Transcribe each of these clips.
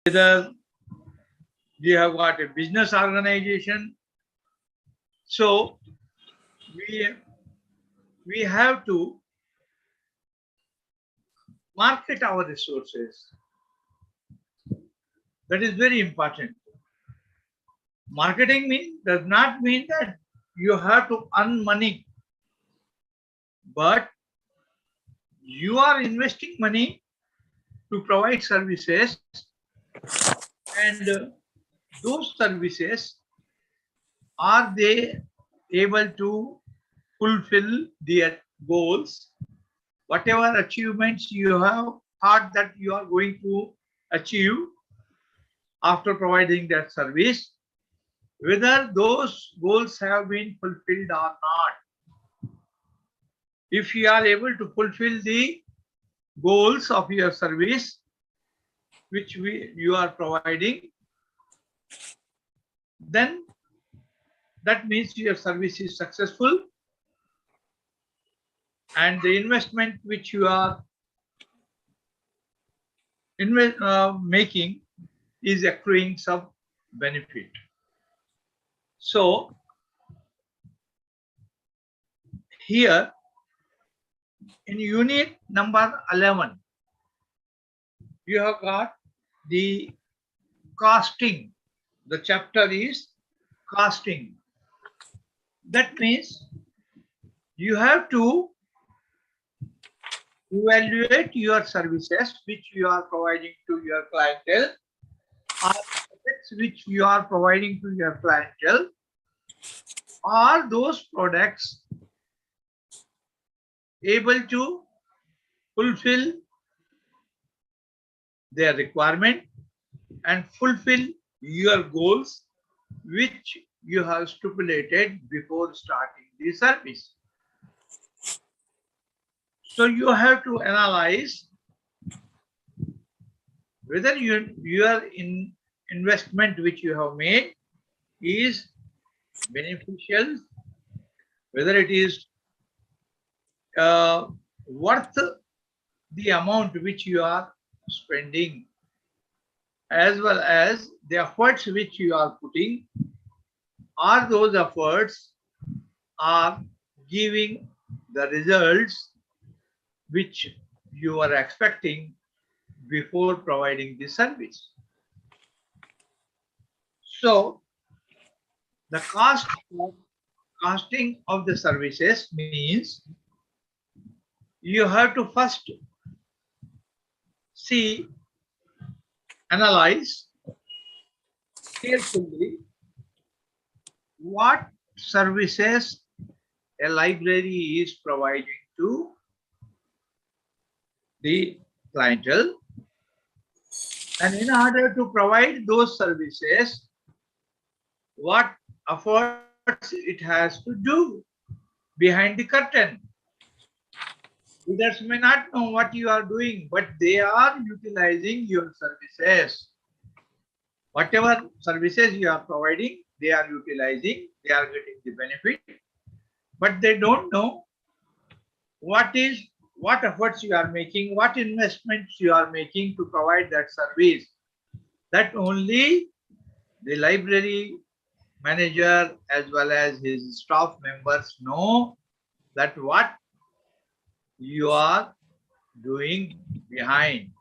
whether you have got a business organization. So we have to market our resources. That is very important. Marketing does not mean that you have to earn money, but you are investing money to provide services, and those services, are they able to fulfill their goals? Whatever achievements you have thought that you are going to achieve after providing that service, whether those goals have been fulfilled or not. If you are able to fulfill the goals of your service, which you are providing, then that means your service is successful, and the investment which you are making is accruing some benefit. So here in unit number 11, you have got the costing. The chapter is costing. That means you have to evaluate your services which you are providing to your clientele, or products which you are providing to your clientele. Are those products able to fulfill their requirement and fulfill your goals which you have stipulated before starting the service? So you have to analyze whether your investment which you have made is beneficial, whether it is worth the amount which you are spending, as well as the efforts which you are putting. Are those efforts are giving the results which you are expecting before providing the service? So the costing of the services means you have to first see, analyze carefully what services a library is providing to the clientele, and in order to provide those services, what efforts it has to do behind the curtain. Readers may not know what you are doing, but they are utilizing your services. Whatever services you are providing, they are utilizing, they are getting the benefit, but they don't know what efforts you are making, what investments you are making to provide that service. That only the library manager as well as his staff members know, that what you are doing behind,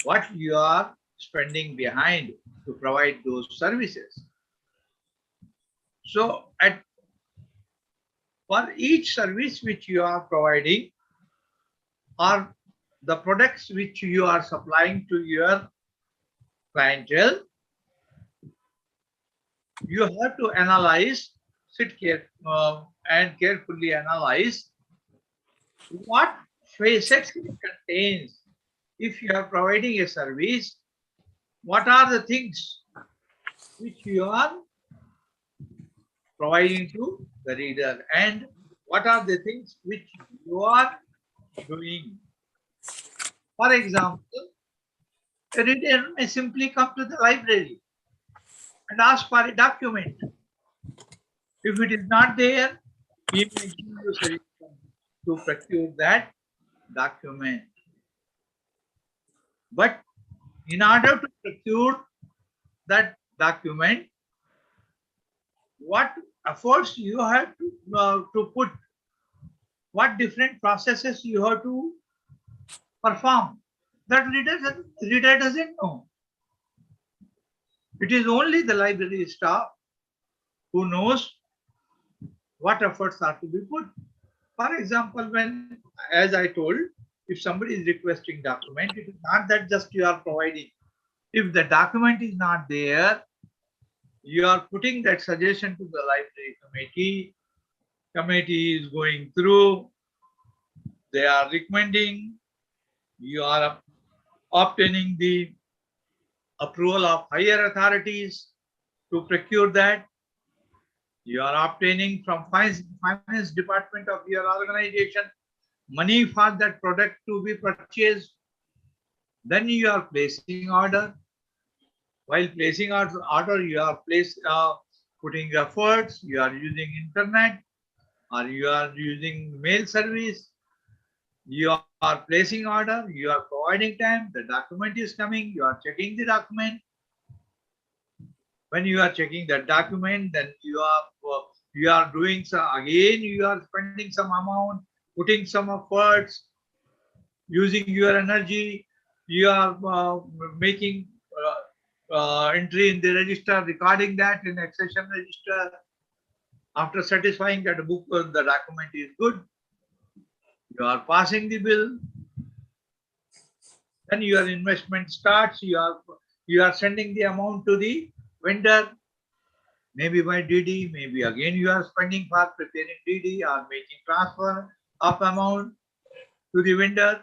what you are spending behind to provide those services. So for each service which you are providing, or the products which you are supplying to your clientele, you have to analyze, and carefully analyze what facets it contains. If you are providing a service, what are the things which you are providing to the reader, and what are the things which you are doing? For example, a reader may simply come to the library and ask for a document. If it is not there, he may give you suggestion to procure that document. But in order to procure that document, what efforts you have to put, what different processes you have to perform. That reader doesn't know. It is only the library staff who knows what efforts are to be put. For example, when, as I told, if somebody is requesting document, it is not that just you are providing. If the document is not there, you are putting that suggestion to the library committee. Committee is going through, they are recommending, you are obtaining the approval of higher authorities to procure that. You are obtaining from finance department of your organization money for that product to be purchased. Then you are placing order. While placing order, you are putting efforts. You are using internet or you are using mail service. You are placing order. You are providing time. The document is coming. You are checking the document. When you are checking that document, then you are doing some, again you are spending some amount, putting some efforts, using your energy. You are making entry in the register, recording that in accession register. After satisfying that book, the document is good, you are passing the bill. Then your investment starts. You are sending the amount to the vendor, maybe by DD, maybe again you are spending for preparing DD or making transfer of amount to the vendor.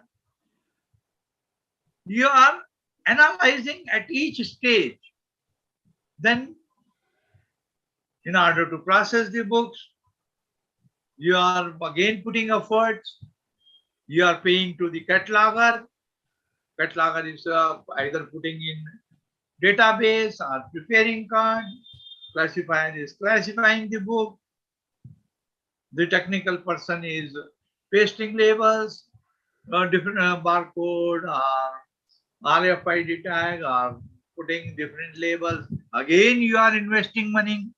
You are analyzing at each stage. Then, in order to process the books, you are again putting efforts. You are paying to the cataloger. Cataloger is either putting in database or preparing card. Classifier is classifying the book. The technical person is pasting labels, different barcode or RFID tag or putting different labels. Again, you are investing money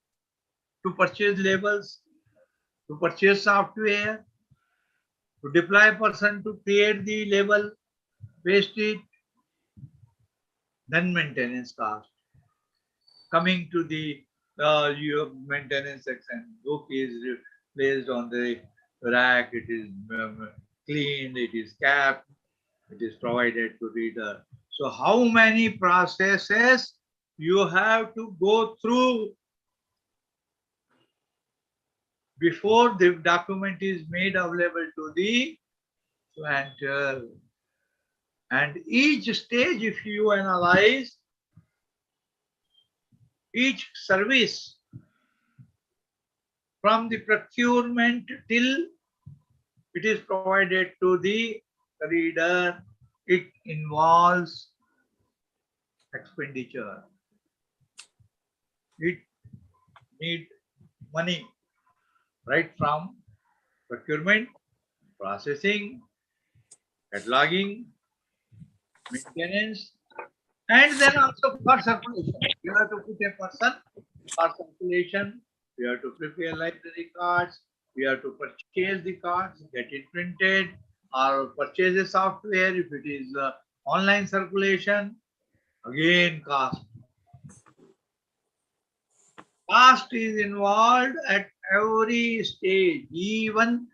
to purchase labels, to purchase software, to deploy person to create the label, paste it, then maintenance cost. Coming to the your maintenance section, book is placed on the rack, it is cleaned, it is capped, it is provided to reader. So how many processes you have to go through before the document is made available to the planter? And each stage, if you analyze, each service from the procurement till it is provided to the reader, it involves expenditure. It needs money, right from procurement, processing, cataloging, maintenance, and then also for circulation. You have to put a person for circulation. You have to prepare library cards. You have to purchase the cards, get it printed, or purchase a software if it is online circulation. Again, cost. Cost is involved at every stage, even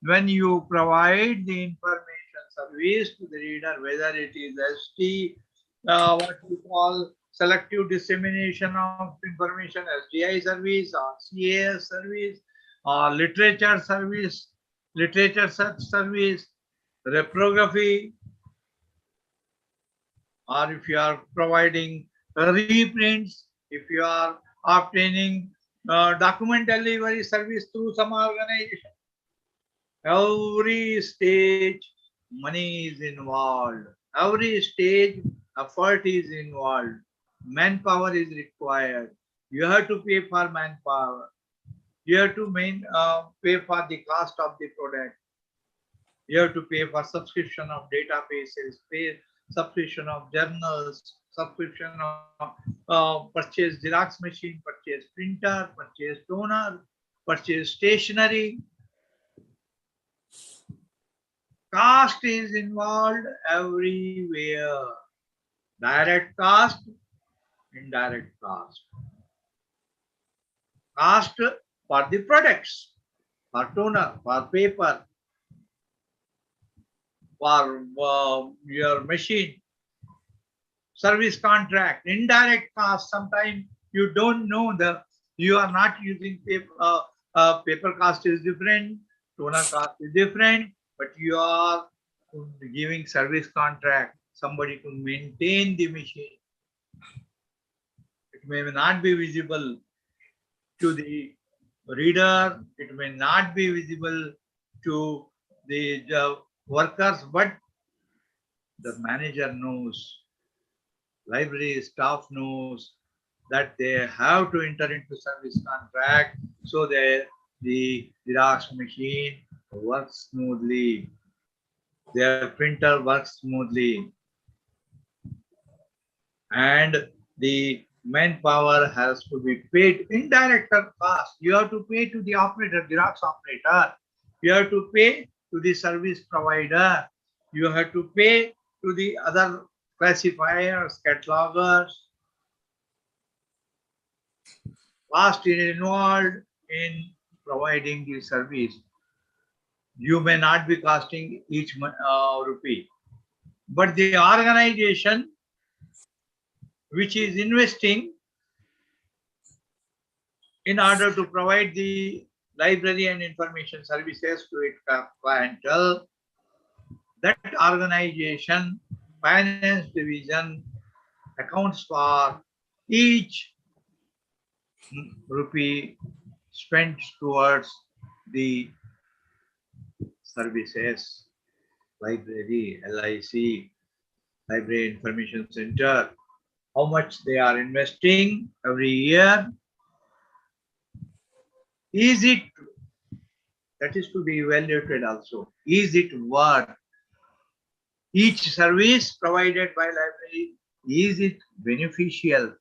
when you provide the information service to the reader, whether it is ST, what we call selective dissemination of information, SDI service or CAS service or literature service, literature search service, reprography, or if you are providing reprints, if you are obtaining document delivery service through some organization. Every stage, money is involved. Every stage, effort is involved. Manpower is required. You have to pay for manpower. You have to pay for the cost of the product. You have to pay for subscription of databases, pay subscription of journals, subscription of purchase Xerox machine, purchase printer, purchase toner, purchase stationery. Cost is involved everywhere. Direct cost, indirect cost. Cost for the products, for toner, for paper, for your machine. Service contract, indirect cost. Sometimes you don't know you are not using paper. Paper cost is different, toner cost is different, but you are giving service contract, somebody to maintain the machine. It may not be visible to the reader, it may not be visible to the workers, but the manager knows, library staff knows that they have to enter into service contract so that the Xerox machine works smoothly, their printer works smoothly, and the manpower has to be paid. Indirect cost, you have to pay to the operator, Xerox operator, you have to pay to the service provider, you have to pay to the other classifiers, catalogers. Cost is involved in providing the service. You may not be costing each rupee, but the organization which is investing in order to provide the library and information services to its clientele, that organization, finance division, accounts for each rupee spent towards the services, library, LIC, Library Information Center, how much they are investing every year. Is it, that is to be evaluated also, is it worth each service provided by library? Is it beneficial?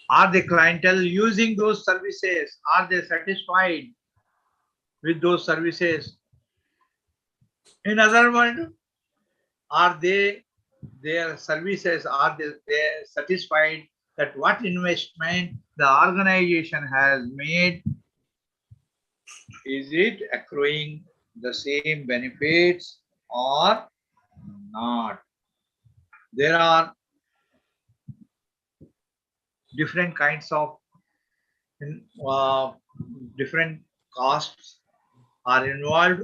Are the clientele using those services? Are they satisfied with those services? In other words, are they, their services, are they satisfied that what investment the organization has made, is it accruing the same benefits or not? There are different kinds of uh, different costs are involved.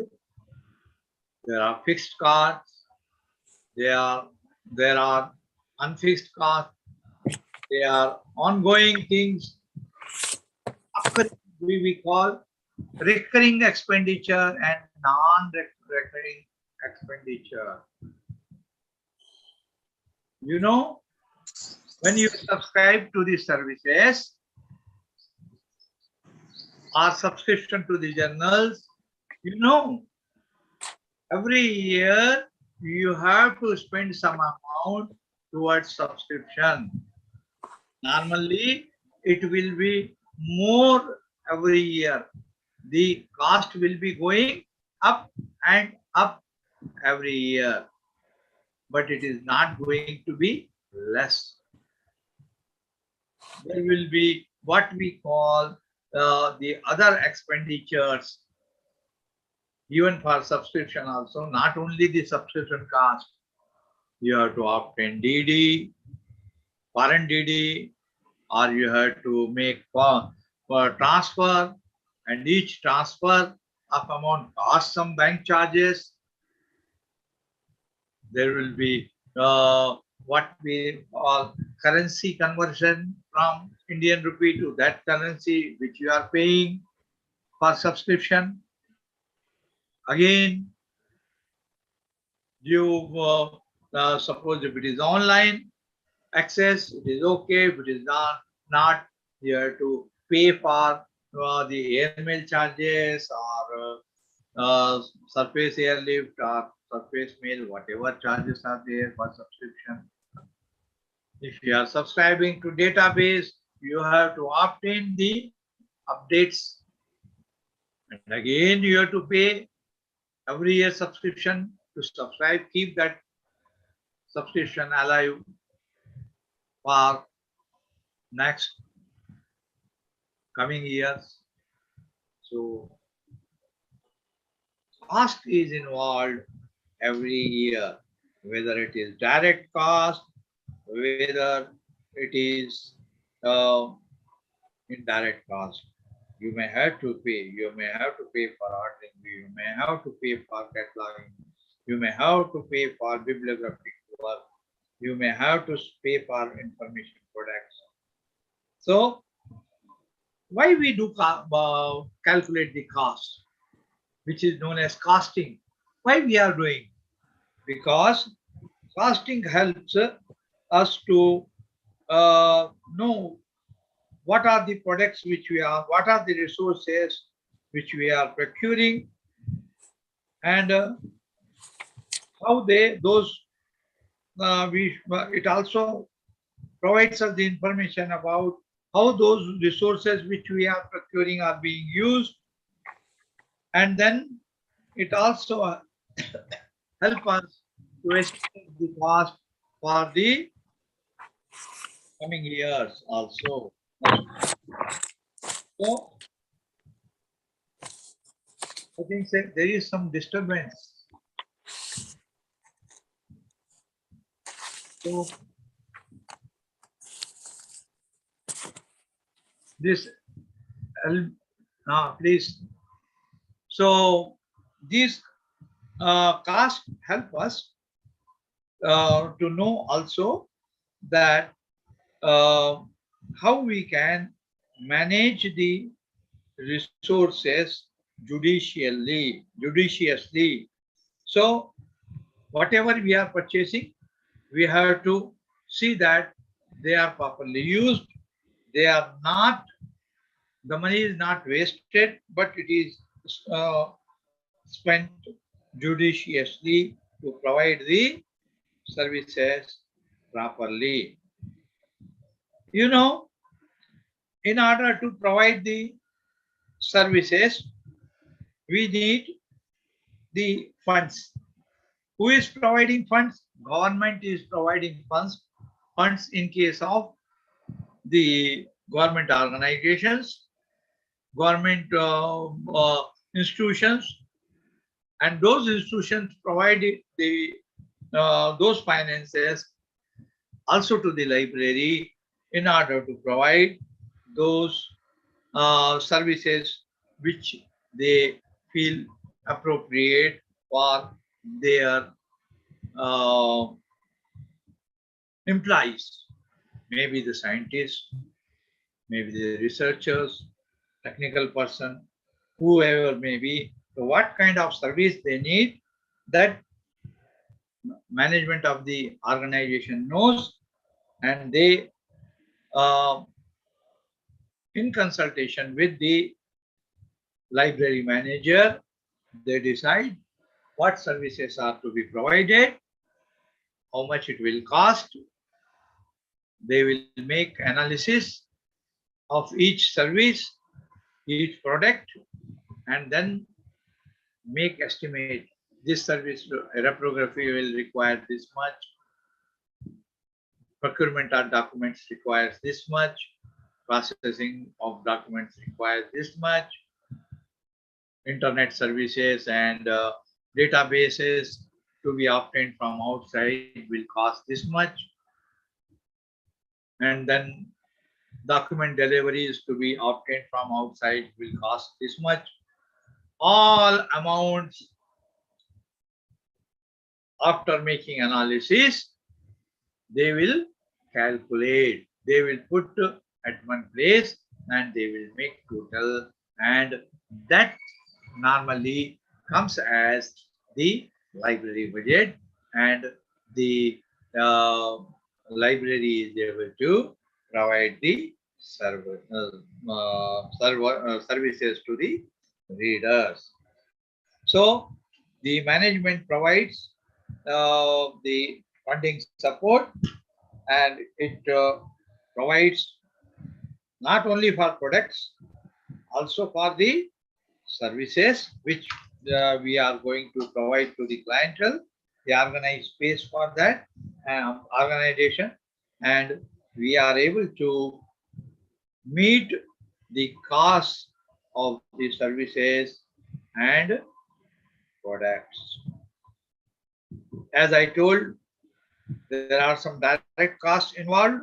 There are fixed costs, there are unfixed costs, there are ongoing things. We call recurring expenditure and non-recurring expenditure. You know, when you subscribe to the services or subscription to the journals, you know, every year you have to spend some amount towards subscription. Normally, it will be more every year. The cost will be going up and up every year, but it is not going to be less. There will be what we call the other expenditures, even for subscription also, not only the subscription cost. You have to obtain DD, foreign DD, or you have to make for transfer, and each transfer of amount costs some bank charges. There will be what we call currency conversion from Indian rupee to that currency which you are paying for subscription. Again, you suppose if it is online access, it is okay. If it is not, you have to pay for the airmail charges or surface airlift or surface mail, whatever charges are there for subscription. If you are subscribing to database, you have to obtain the updates. And again, you have to pay every year subscription to subscribe, keep that subscription alive for next coming years. So cost is involved every year, whether it is direct cost, whether it is uh, indirect cost. You may have to pay. You may have to pay for ordering. You may have to pay for cataloging. You may have to pay for bibliographic work. You may have to pay for information products. So why we do calculate the cost, which is known as costing? Why we are doing? Because costing helps us to know what are the products which we are, what are the resources which we are procuring, and how those it also provides us the information about how those resources which we are procuring are being used, and then it also help us to estimate the cost for the coming years also. So I think there is some disturbance. So this please. So these costs help us to know also that uh, how we can manage the resources judiciously. So whatever we are purchasing, we have to see that they are properly used. They are not, the money is not wasted, but it is uh, spent judiciously to provide the services properly. You know, in order to provide the services, we need the funds. Who is providing funds? Government is providing funds in case of the government organizations, government institutions, and those institutions provide the those finances also to the library in order to provide those services which they feel appropriate for their uh, employees, maybe the scientists, maybe the researchers, technical person, whoever may be. So what kind of service they need, that management of the organization knows, and they, uh, in consultation with the library manager, they decide what services are to be provided, how much it will cost. They will make analysis of each service, each product, and then make estimate. This service reprography will require this much, procurement of documents requires this much, processing of documents requires this much, internet services and databases to be obtained from outside will cost this much, and then document deliveries to be obtained from outside will cost this much. All amounts, after making analysis, they will calculate, they will put at one place, and they will make total, and that normally comes as the library budget, and the uh, library is able to provide the services to the readers. So the management provides the funding support and it provides not only for products, also for the services which we are going to provide to the clientele. The organized space for that organization, and we are able to meet the cost of the services and products. As I told, there are some direct costs involved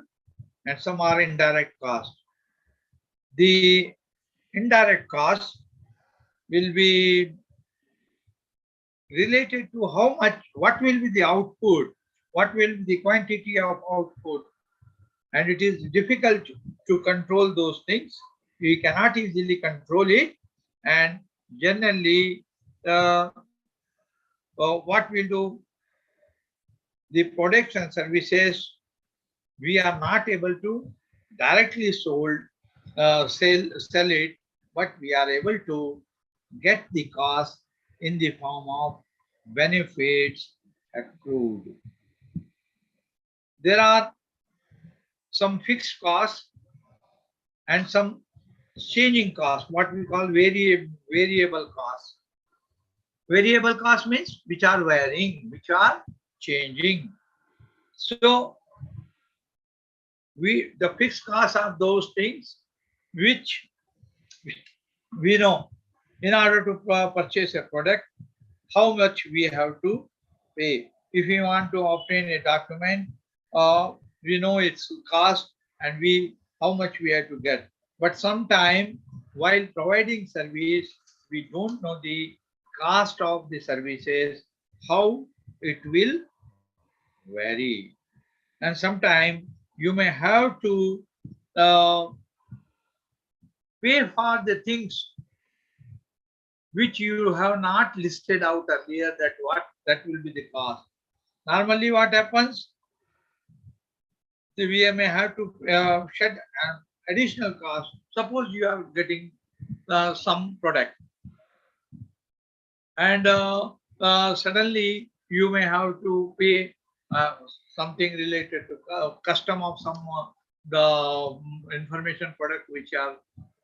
and some are indirect costs. The indirect costs will be related to how much, what will be the output, what will be the quantity of output, and it is difficult to control those things. We cannot easily control it, and generally, what we'll do, the products and services we are not able to directly sell it, but we are able to get the cost in the form of benefits accrued. There are some fixed costs and some changing costs, what we call variable costs. Variable costs means which are varying, which are changing. So the fixed costs are those things which we know in order to purchase a product, how much we have to pay. If we want to obtain a document, we know its cost and how much we have to get. But sometime while providing service, we don't know the cost of the services, how it will vary. And sometime you may have to uh, pay for the things which you have not listed out earlier, that will be the cost. Normally what happens, we may have to shed an additional cost. Suppose you are getting some product and suddenly you may have to pay something related to custom of some the information product which are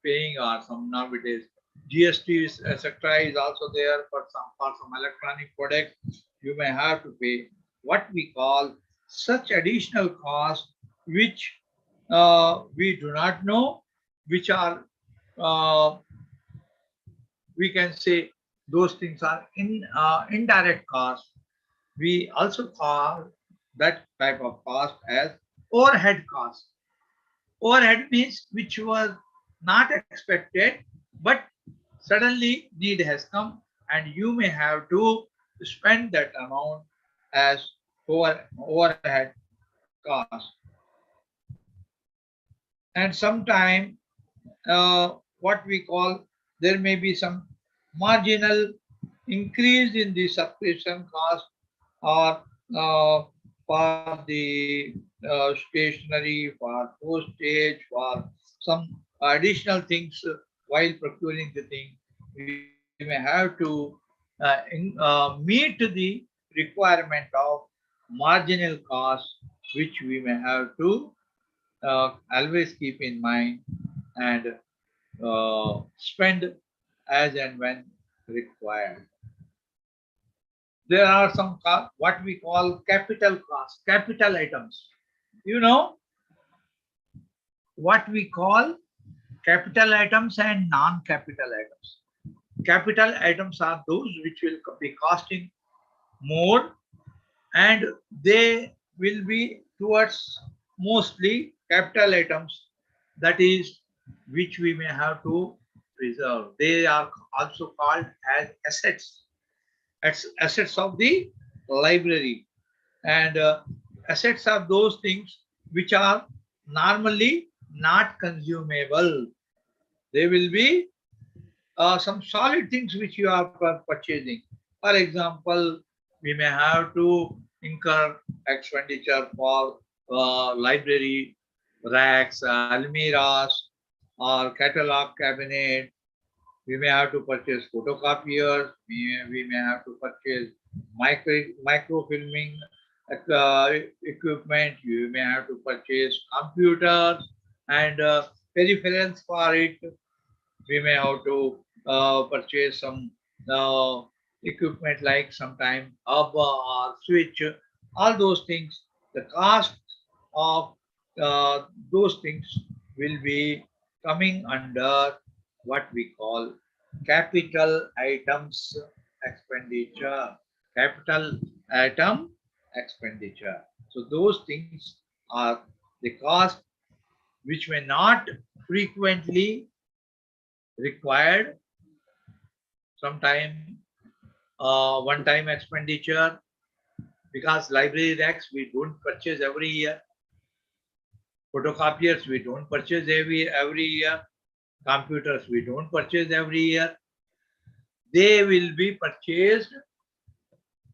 paying, or some nowadays GST etc. is also there for some electronic product. You may have to pay what we call such additional costs which we do not know, which are we can say those things are indirect costs. We also call that type of cost as overhead cost. Overhead means which was not expected, but suddenly need has come and you may have to spend that amount as overhead cost. And sometime what we call, there may be some marginal increase in the subscription cost, or for the stationery, for postage, for some additional things while procuring the thing. We may have to meet the requirement of marginal cost, which we may have to always keep in mind and spend as and when required. There are some what we call capital costs, capital items. You know what we call capital items and non-capital items. Capital items are those which will be costing more, and they will be towards mostly capital items, that is which we may have to preserve. They are also called as assets, assets of the library. And assets are those things which are normally not consumable. They will be some solid things which you are purchasing. For example, we may have to incur expenditure for library racks, almiras, or catalog cabinet. We may have to purchase photocopiers. We may have to purchase microfilming equipment, you may have to purchase computers and peripherals for it. We may have to purchase some equipment like sometime hub or switch, all those things. The cost of those things will be coming under what we call capital items expenditure. Capital item expenditure. So those things are the cost which may not frequently required, sometime one-time expenditure, because library racks we don't purchase every year, photocopiers we don't purchase every year, computers we don't purchase every year. They will be purchased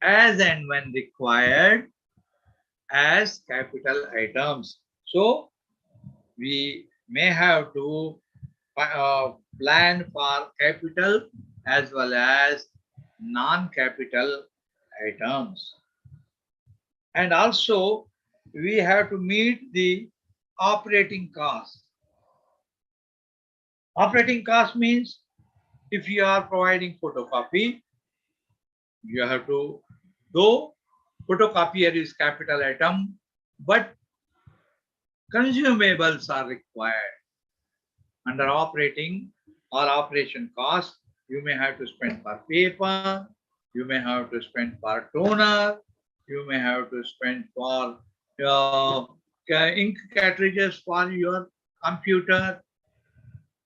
as and when required as capital items. So we may have to plan for capital as well as non-capital items. And also we have to meet the operating cost. Operating cost means if you are providing photocopy, you have to, though photocopier is capital item, but consumables are required. Under operating or operation cost, you may have to spend for paper, you may have to spend for toner, you may have to spend for ink cartridges for your computer,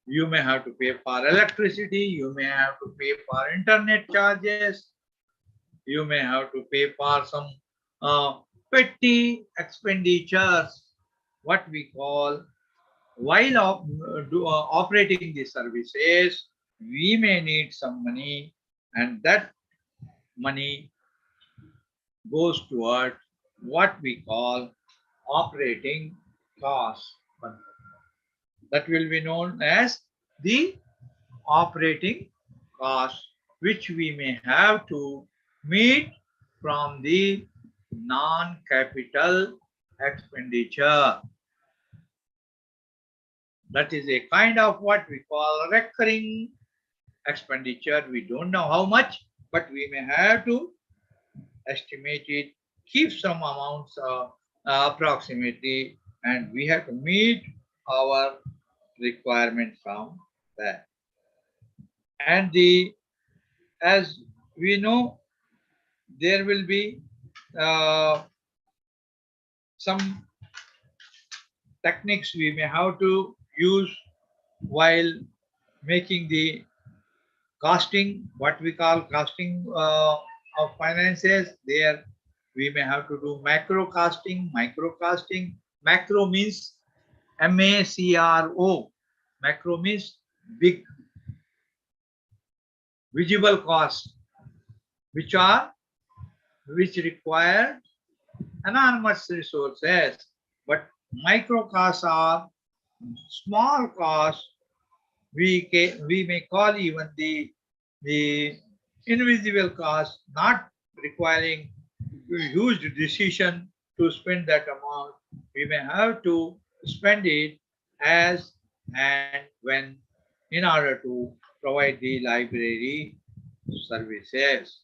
you may have to pay for electricity, you may have to pay for internet charges, you may have to pay for some petty expenditures, what we call while operating the services, we may need some money, and that money goes toward what we call operating cost. That will be known as the operating cost, which we may have to meet from the non-capital expenditure. That is a kind of what we call recurring expenditure. We don't know how much, but we may have to estimate it, keep some amounts approximately, and we have to meet our requirement from that. And as we know, there will be some techniques we may have to use while making the costing, what we call costing of finances. There we may have to do macro costing, micro costing. Macro means MACRO. Macro means big, visible costs, which require enormous resources. But micro costs are small costs. We may call even the invisible cost, not requiring huge decision to spend that amount. We may have to spend it as and when in order to provide the library services.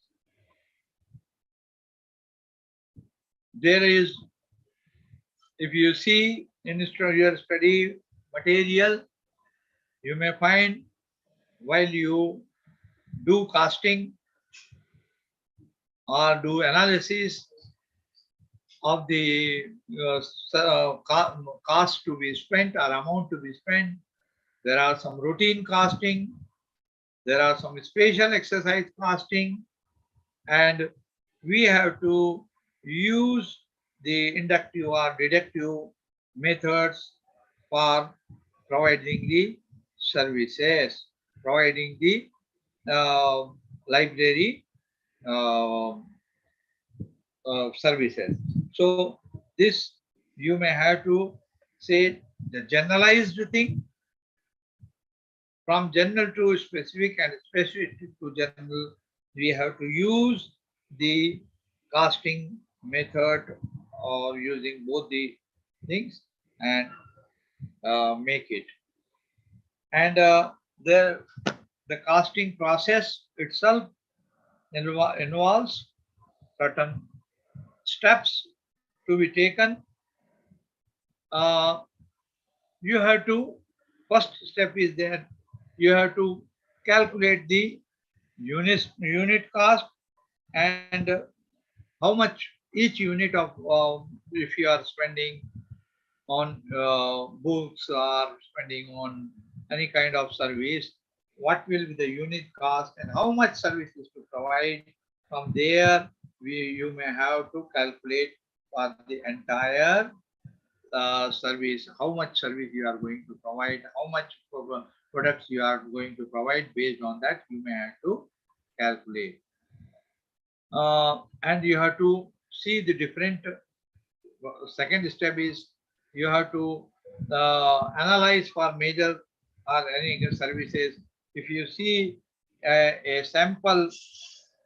There is, if you see in your study material, you may find while you do costing or do analysis of the cost to be spent or amount to be spent, there are some routine costing, there are some special exercise costing, and we have to use the inductive or deductive methods for providing the services, providing the library services. So this you may have to say the generalized thing, from general to specific and specific to general. We have to use the costing method or using both the things and make it. And the casting process itself involves certain steps to be taken. You have to, first step is there, you have to calculate the unit cost and how much each unit of, if you are spending on books or spending on any kind of service, what will be the unit cost and how much service is to provide. From there, you may have to calculate for the entire service, how much service you are going to provide, how much products you are going to provide. Based on that, you may have to calculate. And you have to see the different. Second step is you have to analyze for major or any services. If you see a sample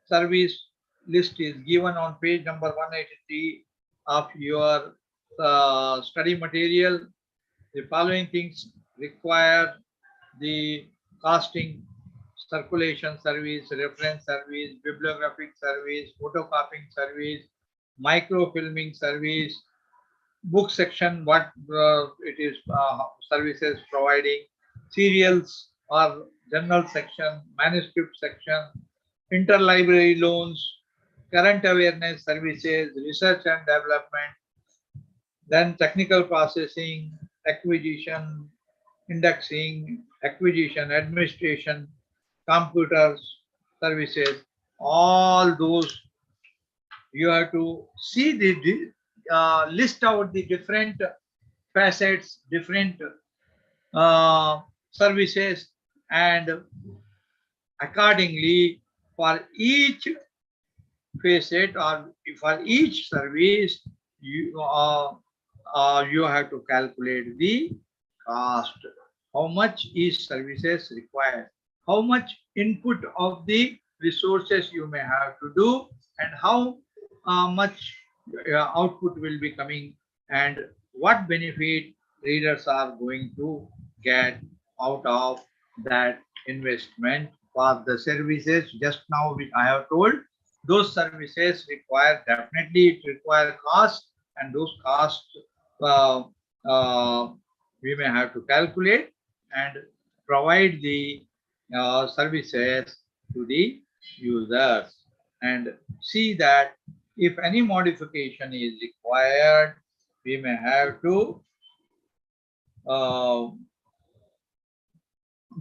service list is given on page number 183 of your study material, the following things require: the casting, circulation service, reference service, bibliographic service, photocopying service, microfilming service, book section, what it is services providing, serials or journal section, manuscript section, interlibrary loans, current awareness services, research and development, then technical processing, acquisition, indexing, acquisition, administration, computers, services, all those you have to see the list out the different facets, different services, and accordingly for each facet or for each service you have to calculate the cost, how much each services require, how much input of the resources you may have to do, and how much output will be coming, and what benefit readers are going to get out of that investment for the services. Just now I have told those services require, definitely it require cost, and those costs uh, we may have to calculate and provide the services to the users, and see that if any modification is required, we may have to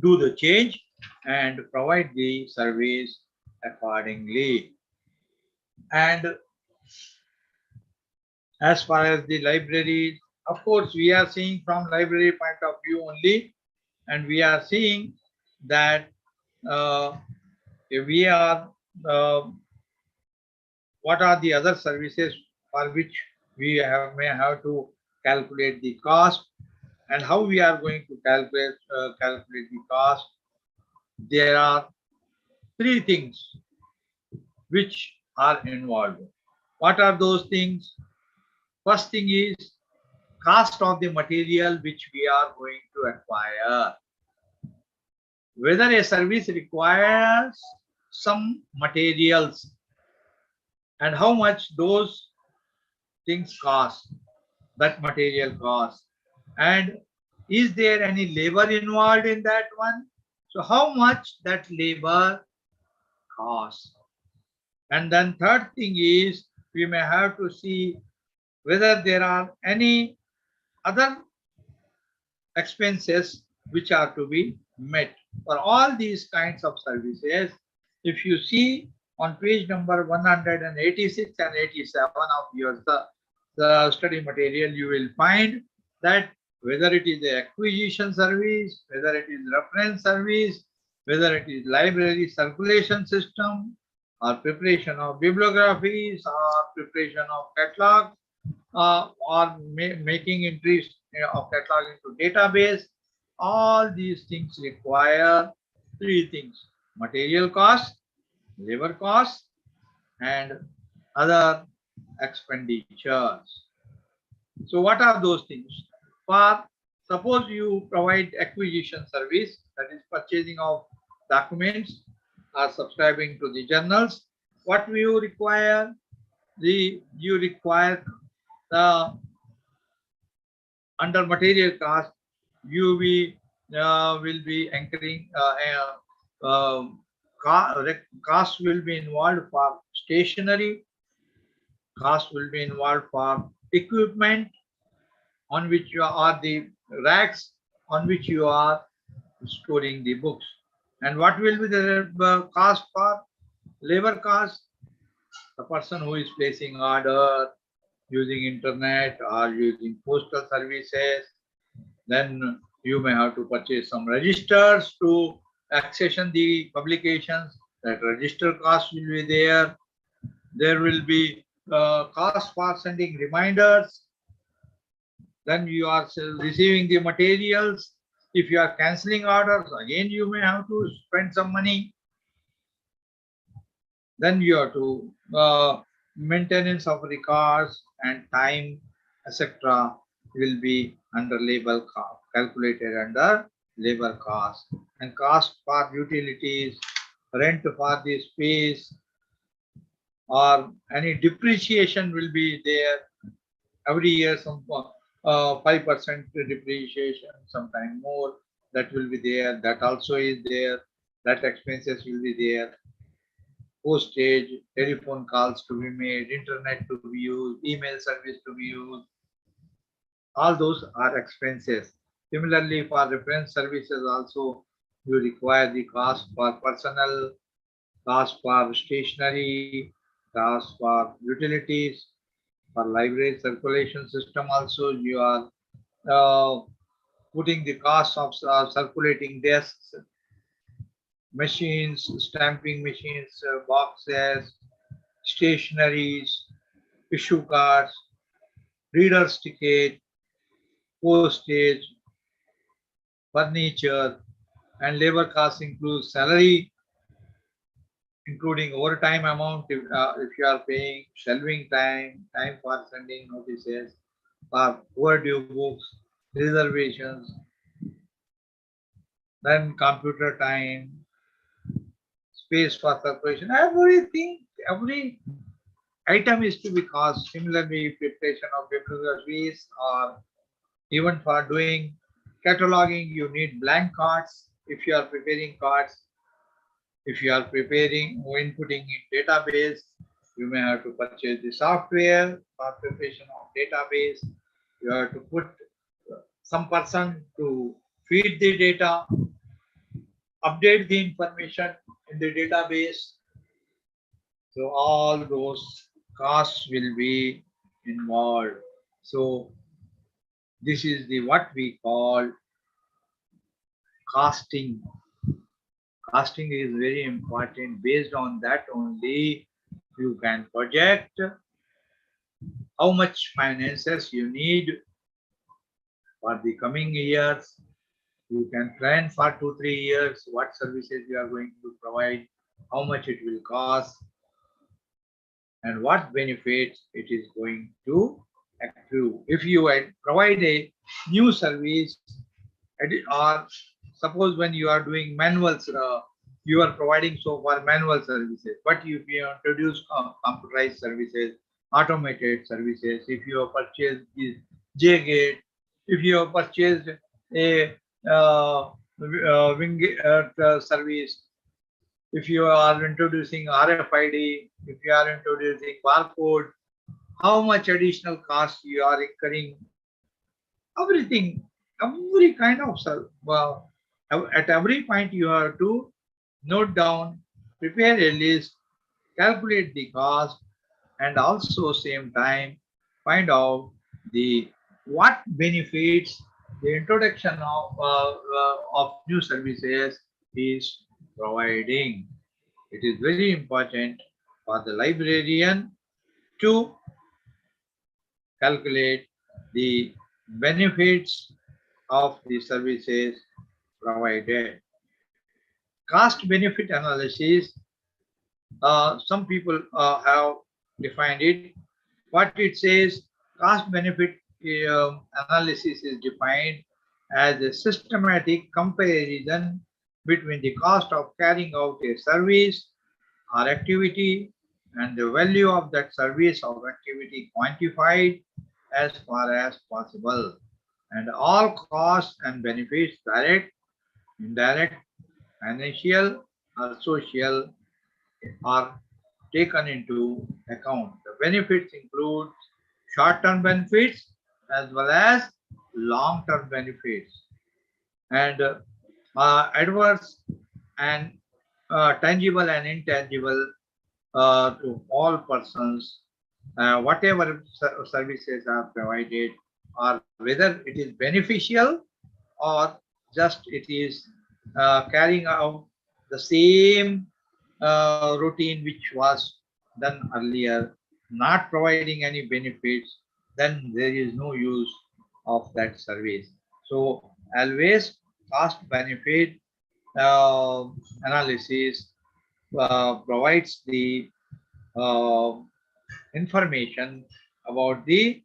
do the change and provide the service accordingly. And as far as the library, of course, we are seeing from library point of view only, and we are seeing that we are what are the other services for which we may have to calculate the cost, and how we are going to calculate the cost. There are three things which are involved. What are those things? First thing is cost of the material which we are going to acquire. Whether a service requires some materials and how much those things cost, that material cost, and is there any labor involved in that one? So how much that labor costs. And then third thing is we may have to see whether there are any other expenses which are to be met. For all these kinds of services, if you see on page number 186 and 87 of your the study material, you will find that whether it is the acquisition service, whether it is reference service, whether it is library circulation system, or preparation of bibliographies, or preparation of catalog, or making entries of catalog into database, all these things require three things: material cost, labor cost, and other expenditures. So what are those things? For suppose you provide acquisition service, that is purchasing of documents or subscribing to the journals, what do you require? You require the under material cost, you will be incurring cost will be involved for stationery, cost will be involved for equipment on which you are the racks on which you are storing the books. And what will be the cost for labor cost? The person who is placing order using internet or using postal services, then you may have to purchase some registers to accession the publications. That register cost will be there. There will be cost for sending reminders. Then you are receiving the materials. If you are cancelling orders, again you may have to spend some money. Then you have to maintenance of records and time, etc. will be under labor cost, calculated under labor cost. And cost for utilities, rent for the space, or any depreciation will be there. Every year some 5% depreciation, sometime more, that will be there. That also is there. That expenses will be there. Postage, telephone calls to be made, internet to be used, email service to be used. All those are expenses. Similarly, for reference services also, you require the cost for personnel, cost for stationery, cost for utilities, for library circulation system also, you are putting the cost of circulating desks, machines, stamping machines, boxes, stationaries, issue cards, reader's ticket, postage, furniture, and labor costs include salary, including overtime amount if you are paying, shelving time, time for sending notices, for overdue books, reservations, then computer time, space for circulation, everything, every item is to be cost. Similarly, preparation of bibliographies, or even for doing cataloging, you need blank cards. If you are preparing cards, if you are preparing or inputting in database, you may have to purchase the software for preparation of database. You have to put some person to feed the data, update the information in the database. So all those costs will be involved. So this is the what we call costing. Costing is very important. Based on that only you can project how much finances you need for the coming years. You can plan for 2-3 years what services you are going to provide, how much it will cost, and what benefits it is going to accrue. If you provide a new service, or suppose when you are doing manuals, you are providing so far manual services, but if you introduce computerized services, automated services, if you have purchased this JGate, if you have purchased a Wingate service, if you are introducing RFID, if you are introducing barcode, how much additional cost you are incurring, everything, every kind of at every point you have to note down, prepare a list, calculate the cost, and also same time find out the what benefits the introduction of new services is providing. It is very important for the librarian to calculate the benefits of the services provided. Cost benefit analysis, some people have defined it. what it says, cost benefit analysis is defined as a systematic comparison between the cost of carrying out a service or activity and the value of that service or activity quantified as far as possible, and all costs and benefits, direct, indirect, financial or social, are taken into account. The benefits include short-term benefits as well as long-term benefits, and adverse and tangible and intangible to all persons, whatever services are provided, or whether it is beneficial or just it is carrying out the same routine which was done earlier, not providing any benefits, then there is no use of that service. So always cost benefit analysis provides the uh, information about the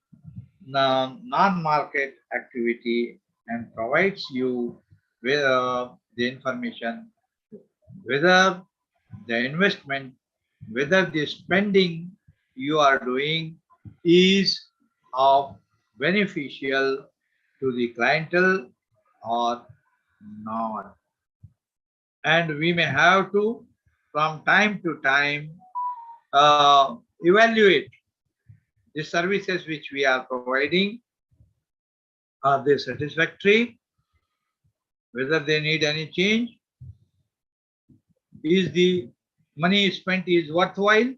non-market activity and provides you with the information whether the investment, whether the spending you are doing is of beneficial to the clientele or not. And we may have to, from time to time, evaluate the services which we are providing. Are they satisfactory? Whether they need any change? Is the money spent is worthwhile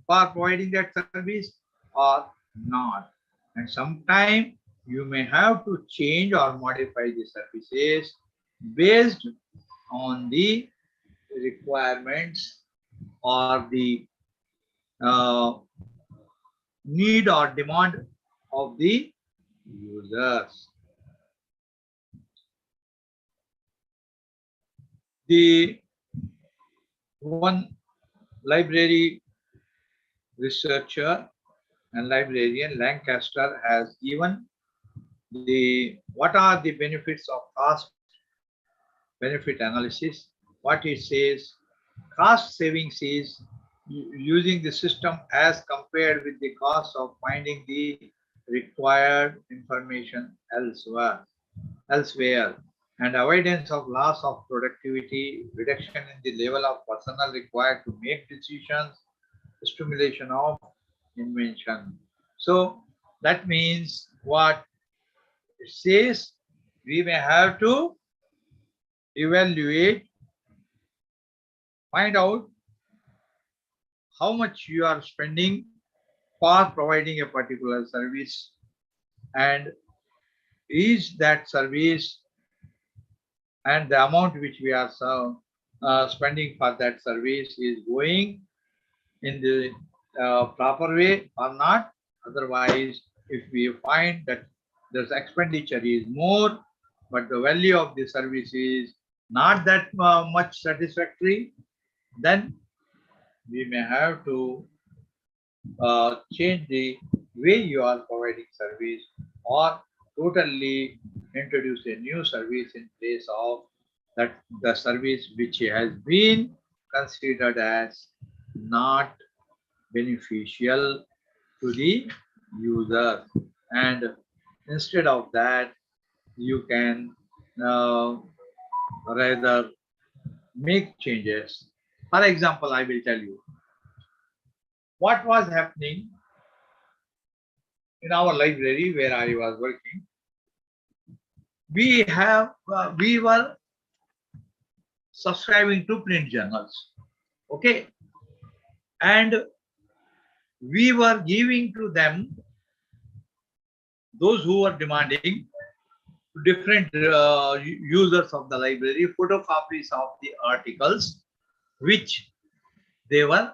for providing that service or not? And sometime you may have to change or modify the services based on the requirements or the uh, need or demand of the users. The one library researcher and librarian Lancaster has given the what are the benefits of cost benefit analysis. What it says, cost savings is using the system as compared with the cost of finding the required information elsewhere, and avoidance of loss of productivity, reduction in the level of personnel required to make decisions, stimulation of invention. So that means what it says, we may have to evaluate, find out how much you are spending for providing a particular service, and is that service and the amount which we are spending for that service is going in the proper way or not. Otherwise, if we find that this expenditure is more, but the value of the service is not that much satisfactory, then we may have to change the way you are providing service, or totally introduce a new service in place of that the service which has been considered as not beneficial to the user, and instead of that you can rather make changes. For example, I will tell you what was happening in our library where I was working. We were subscribing to print journals, okay, and we were giving to them, those who were demanding, different users of the library, photocopies of the articles which they were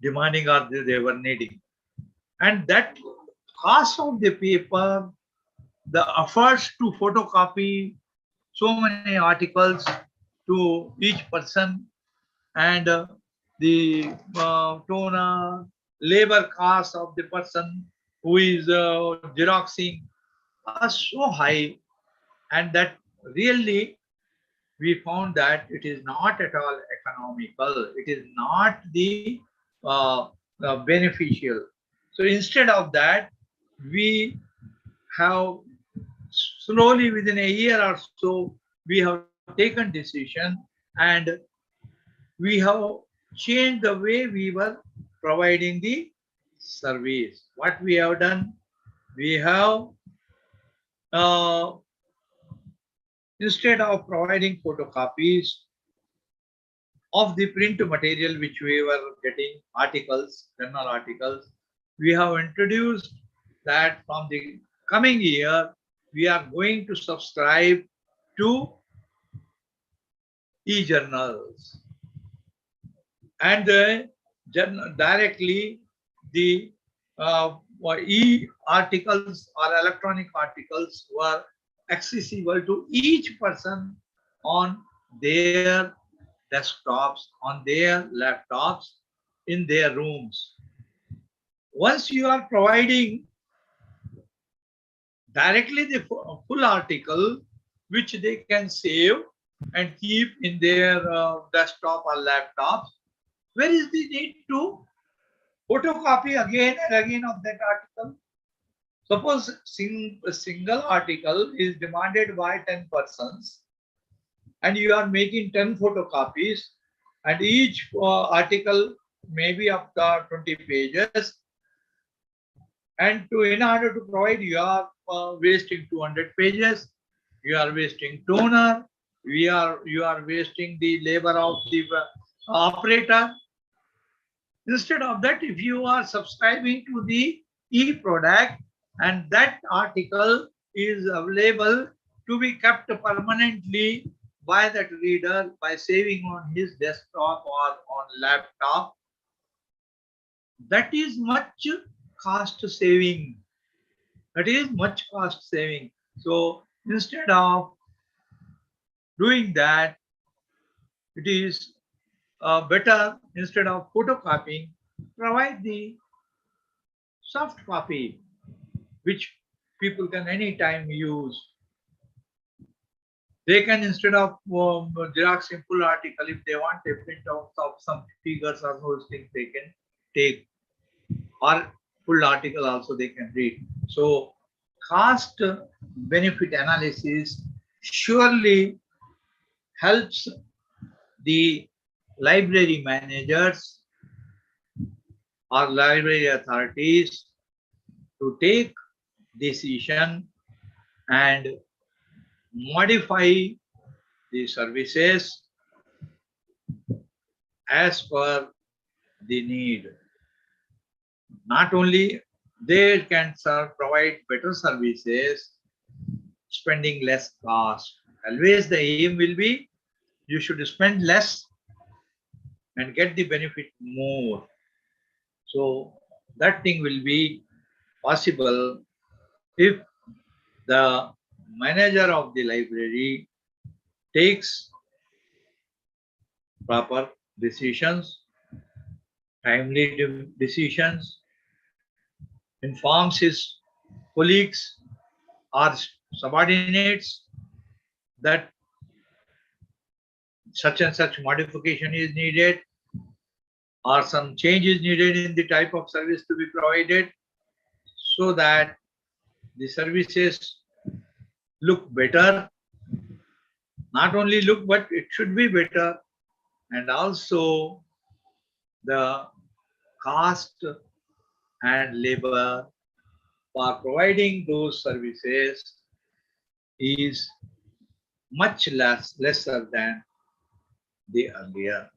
demanding or they were needing. And that cost of the paper, the efforts to photocopy so many articles to each person, and the toner, labor cost of the person who is xeroxing are so high, and that really we found that it is not at all economical. It is not the uh, beneficial. So instead of that, we have slowly within a year or so, we have taken decision, and we have changed the way we were providing the service. What we have done, we have uh, instead of providing photocopies of the print material which we were getting, articles, journal articles, we have introduced that from the coming year, we are going to subscribe to e-journals, and directly the e-articles or electronic articles were accessible to each person on their desktops, on their laptops, in their rooms. Once you are providing directly the full article, which they can save and keep in their desktop or laptops, where is the need to photocopy again and again of that article? Suppose a single article is demanded by 10 persons, and you are making 10 photocopies, and each article may be up to 20 pages, and in order to provide, you are wasting 200 pages, you are wasting toner, you are wasting the labor of the operator. Instead of that, if you are subscribing to the e-product, and that article is available to be kept permanently by that reader by saving on his desktop or on laptop, that is much cost saving. That is much cost saving. So instead of doing that, it is better, instead of photocopying, provide the soft copy, which people can anytime use. They can, instead of xeroxing full article, if they want a print of some figures or those things, they can take, or full article also they can read. So cost benefit analysis surely helps the library managers or library authorities to take decision and modify the services as per the need. Not only they can provide better services, spending less cost. Always the aim will be you should spend less and get the benefit more. So that thing will be possible if the manager of the library takes proper decisions, timely decisions, informs his colleagues or subordinates that such and such modification is needed, or some change is needed in the type of service to be provided, so that the services look better. Not only look, but it should be better, and also the cost and labor for providing those services is much lesser than the earlier.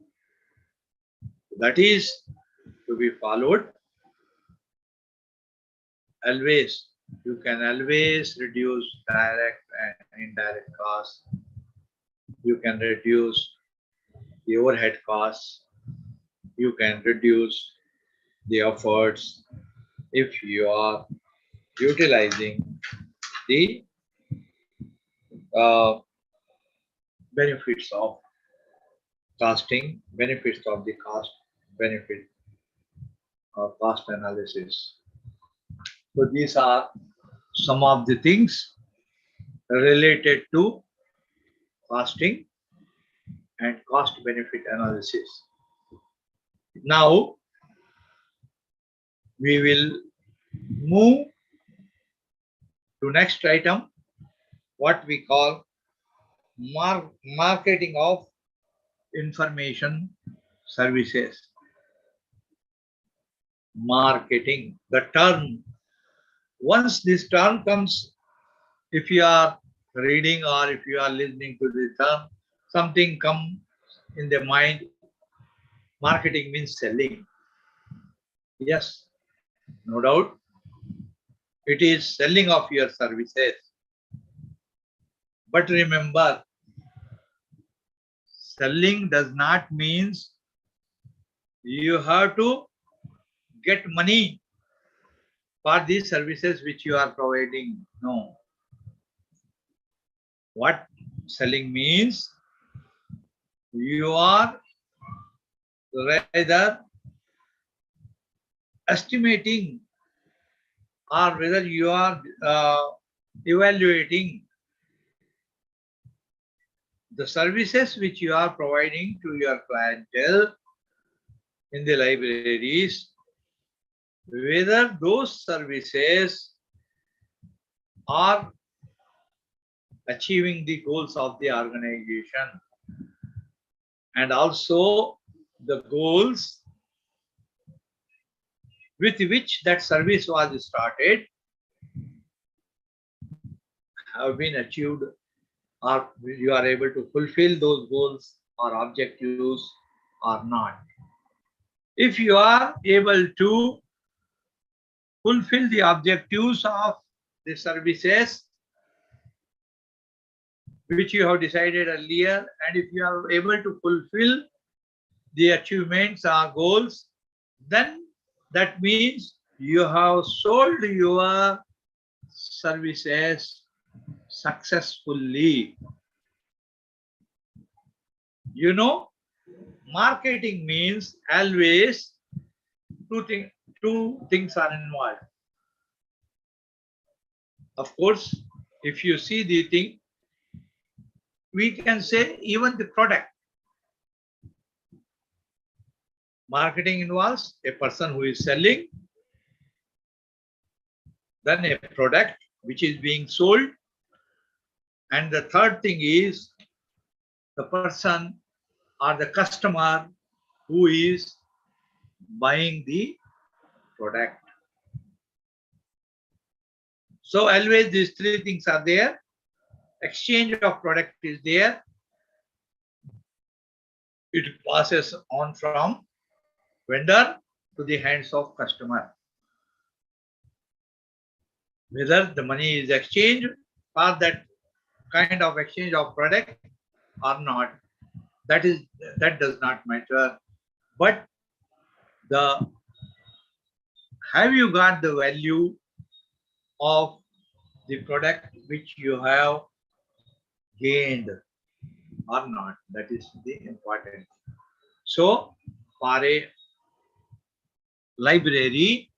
That is to be followed. Always, you can always reduce direct and indirect costs. You can reduce the overhead costs. You can reduce the efforts if you are utilizing the uh, benefits of costing, benefits of the cost benefit or cost analysis. So these are some of the things related to costing and cost benefit analysis. Now we will move to next item, what we call marketing of information services. Marketing, the term. Once this term comes, if you are reading or if you are listening to the term, something comes in the mind. Marketing means selling. Yes, no doubt. It is selling of your services. But remember, selling does not mean you have to get money for these services which you are providing. No. What selling means, you are rather estimating or whether you are evaluating the services which you are providing to your clientele in the libraries, whether those services are achieving the goals of the organization and also the goals with which that service was started have been achieved, or you are able to fulfill those goals or objectives or not. If you are able to fulfill the objectives of the services which you have decided earlier, and if you are able to fulfill the achievements or goals, then that means you have sold your services successfully. You know, marketing means always two things are involved. Of course, if you see the thing, we can say even the product. Marketing involves a person who is selling, then a product which is being sold, and the third thing is the person or the customer who is buying the product. So always these three things are there. Exchange of product is there. It passes on from vendor to the hands of customer. Whether the money is exchanged for that kind of exchange of product or not, that does not matter. But have you got the value of the product which you have gained or not? That is the important. So for a library,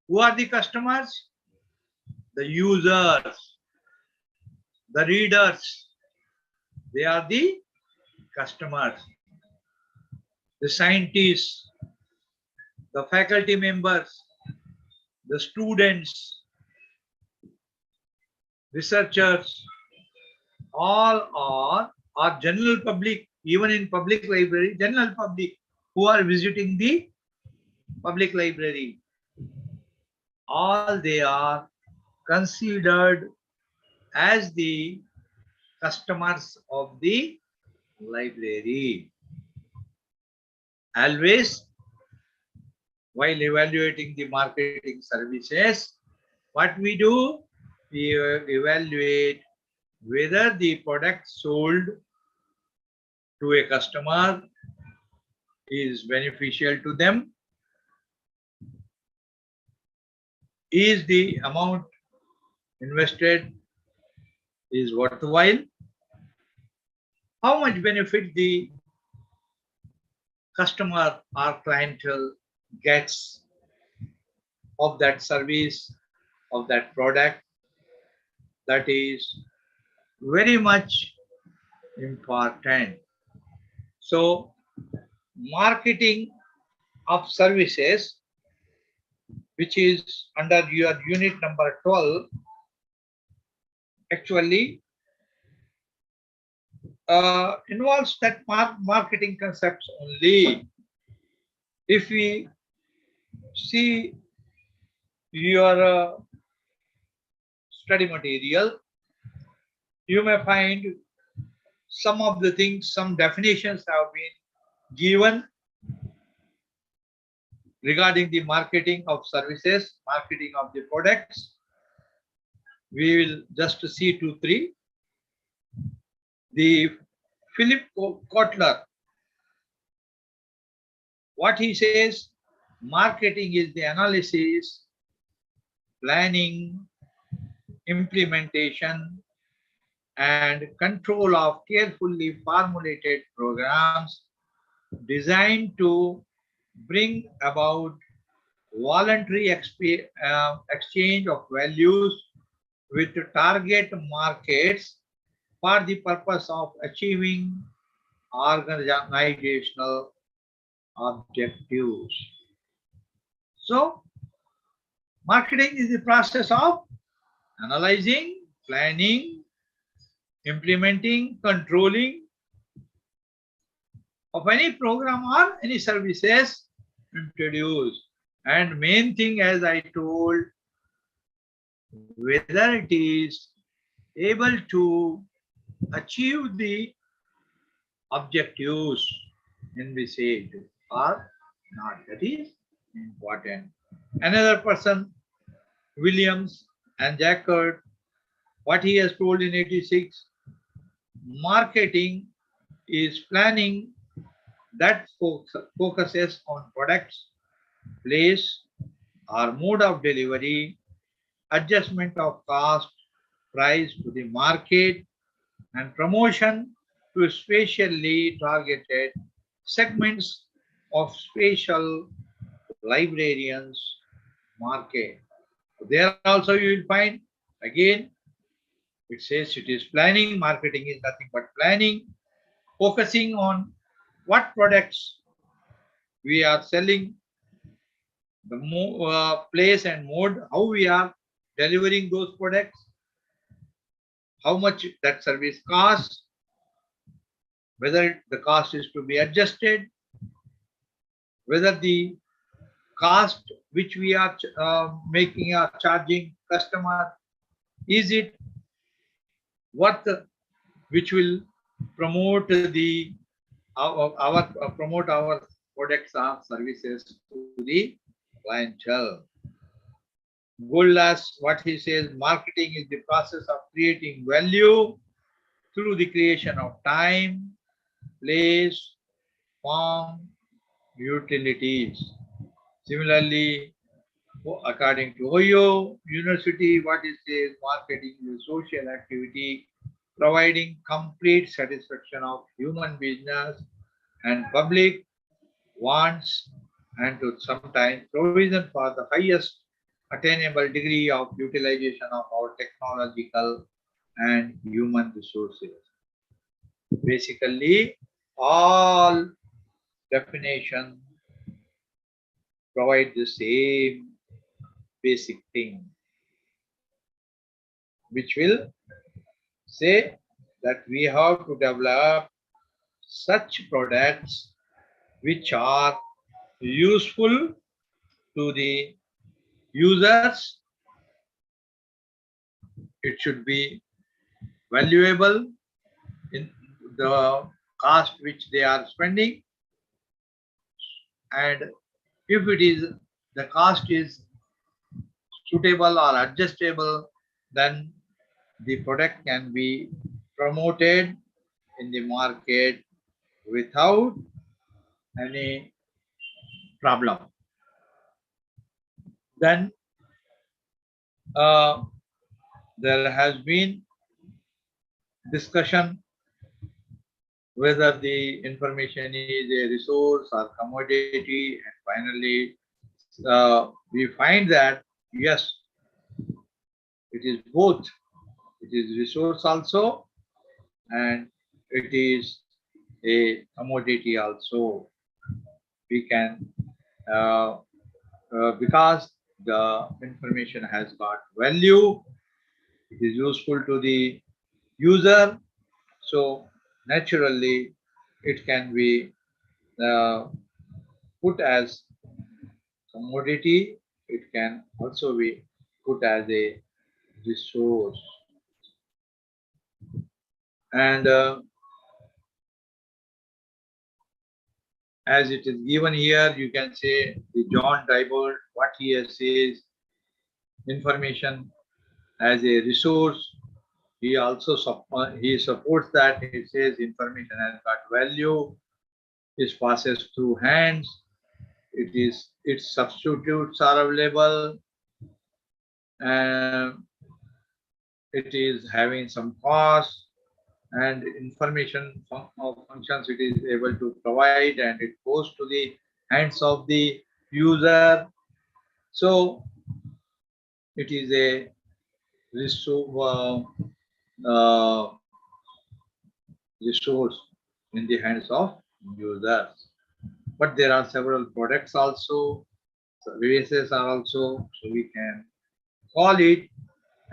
who are the customers? The users, the readers, they are the customers. The scientists, the faculty members, the students, researchers, all are general public. Even in public library, general public who are visiting the public library, all they are considered as the customers of the library. Always, while evaluating the marketing services, what we do, we evaluate whether the product sold to a customer is beneficial to them, is the amount invested is worthwhile, how much benefit the customer or clientele gets of that service, of that product, that is very much important. So, marketing of services, which is under your unit number 12, actually involves that marketing concepts only. If we see your study material, you may find some of the things, some definitions have been given regarding the marketing of services, marketing of the products. We will just see 2, 3. The Philip Kotler, what he says, marketing is the analysis, planning, implementation, and control of carefully formulated programs designed to bring about voluntary exchange of values with target markets for the purpose of achieving organizational objectives. So, marketing is the process of analyzing, planning, implementing, controlling of any program or any services introduced. And main thing, as I told, whether it is able to achieve the objectives envisaged or not. That is important. Another person, Williams and Jackard, what he has told in 86, marketing is planning that focuses on products, place or mode of delivery, adjustment of cost, price to the market, and promotion to spatially targeted segments of spatial librarians market. There also you will find again it says it is planning. Marketing is nothing but planning, focusing on what products we are selling, the place and mode, how we are delivering those products, how much that service costs, whether the cost is to be adjusted, whether the cost which we are making or charging customer, is it worth which will promote the promote our products or services to the clientele. Goldas, what he says, marketing is the process of creating value through the creation of time, place, form, utilities. Similarly, according to Ohio University, what it says, marketing is a social activity providing complete satisfaction of human business and public wants, and to sometimes provision for the highest attainable degree of utilization of our technological and human resources. Basically, all definitions provide the same basic thing, which will say that we have to develop such products which are useful to the users. It should be valuable in the cost which they are spending, and if it is the cost is suitable or adjustable, then the product can be promoted in the market without any problem. Then there has been discussion whether the information is a resource or commodity, and finally we find that yes, it is both. It is resource also, and it is a commodity also. We can because the information has got value, it is useful to the user, so naturally it can be uh, put as commodity, it can also be put as a resource. And as it is given here, you can say the John Diebold, what he says, information as a resource. He also he supports that. He says information has got value. It passes through hands. Its substitutes are available. And it is having some cost and information functions it is able to provide, and it goes to the hands of the user. So it is a resource in the hands of users. But there are several products also, services are also, so we can call it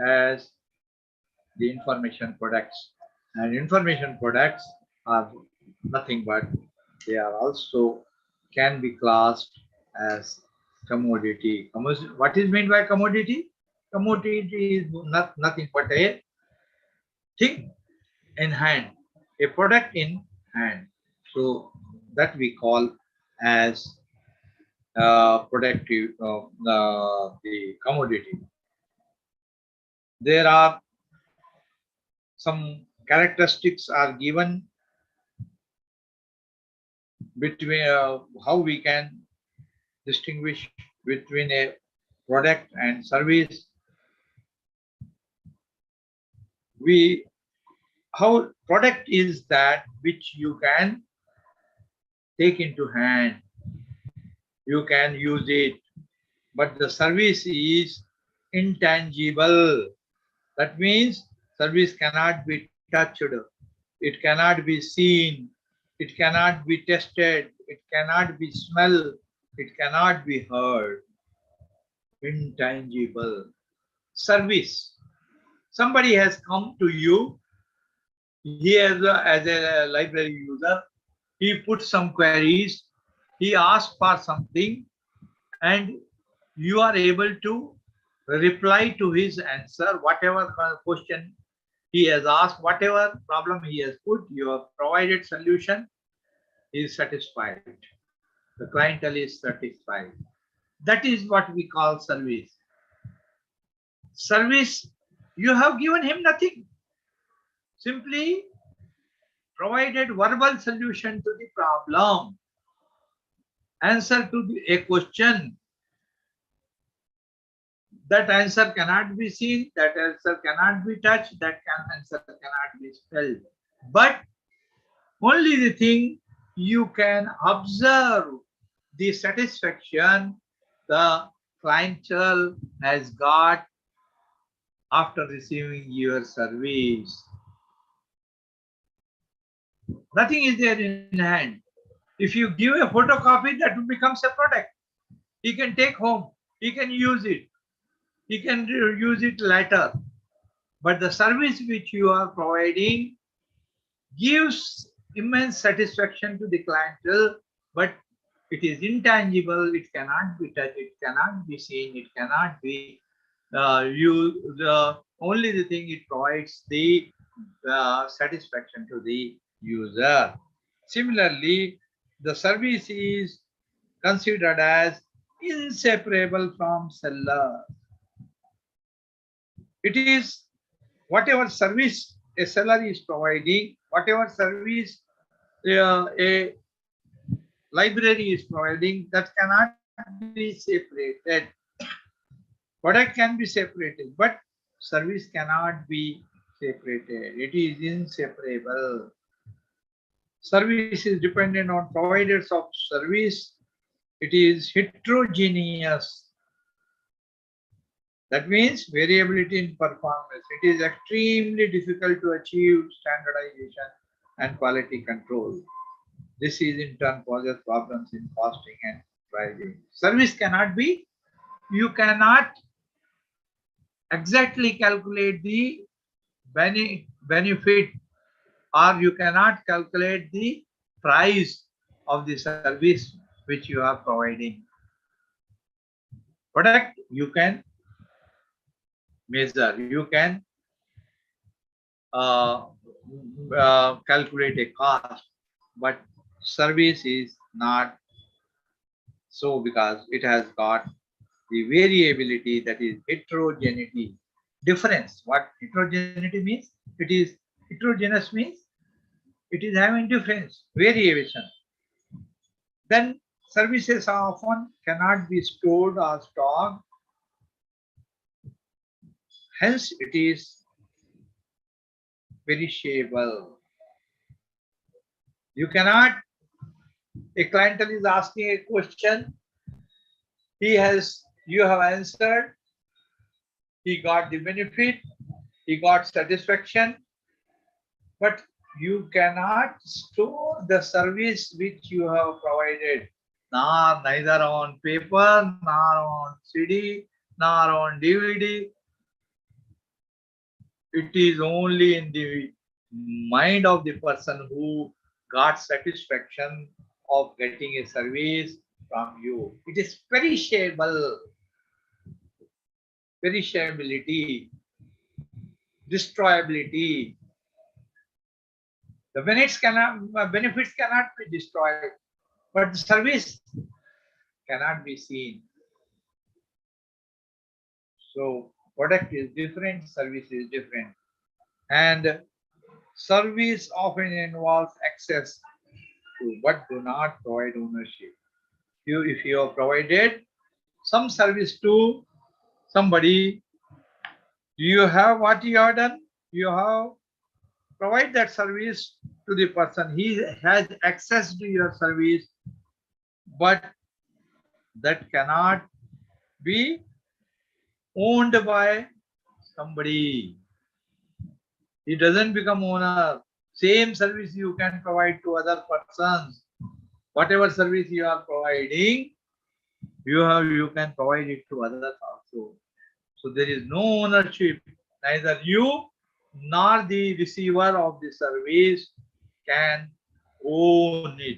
as the information products. And information products are nothing but they are also can be classed as commodity. What is meant by commodity? Commodity is nothing but a thing in hand, a product in hand. So that we call as productive the commodity. There are some characteristics are given between how we can distinguish between a product and service. We how product is that which you can take into hand, you can use it, but the service is intangible. That means service cannot be touched, it cannot be seen, it cannot be tested, it cannot be smelled, it cannot be heard. Intangible. Service. Somebody has come to you, he as a library user, he put some queries, he asked for something, and you are able to reply to his answer, whatever question he has asked, whatever problem he has put, you have provided solution, he is satisfied. The clientele is satisfied. That is what we call service. Service, you have given him nothing. Simply provided verbal solution to the problem, answer to a question. That answer cannot be seen, that answer cannot be touched, that answer cannot be spelled. But only the thing you can observe the satisfaction the clientele has got after receiving your service. Nothing is there in hand. If you give a photocopy, that becomes a product. He can take home, he can use it, he can use it later. But the service which you are providing gives immense satisfaction to the clientele, but it is intangible, it cannot be touched, it cannot be seen, it cannot be only the thing it provides the satisfaction to the user. Similarly, the service is considered as inseparable from seller. It is whatever service a seller is providing, whatever service a library is providing, that cannot be separated. Product can be separated, but service cannot be separated. It is inseparable. Service is dependent on providers of service. It is heterogeneous. That means variability in performance. It is extremely difficult to achieve standardization and quality control. This is in turn causes problems in costing and pricing. Service cannot be, you cannot exactly calculate the benefit, or you cannot calculate the price of the service which you are providing. Product you can measure, you can calculate a cost, but service is not so, because it has got the variability, that is heterogeneity, difference. What heterogeneity means? It is heterogeneous means it is having difference, variation. Then services often cannot be stored or stocked. Hence, it is perishable. You cannot, a clientele is asking a question, you have answered, he got the benefit, he got satisfaction, but you cannot store the service which you have provided, neither on paper, nor on CD, nor on DVD. It is only in the mind of the person who got satisfaction of getting a service from you. It is perishable, perishability, destroyability. The benefits cannot be destroyed, but the service cannot be seen. So product is different, service is different. And service often involves access to, but do not provide ownership. If you have provided some service to somebody, you have what you have done, you have provide that service to the person. He has access to your service, but that cannot be owned by somebody. He doesn't become owner. Same service you can provide to other persons. Whatever service you are providing, you can provide it to others also. So there is no ownership. Neither you nor the receiver of the service can own it.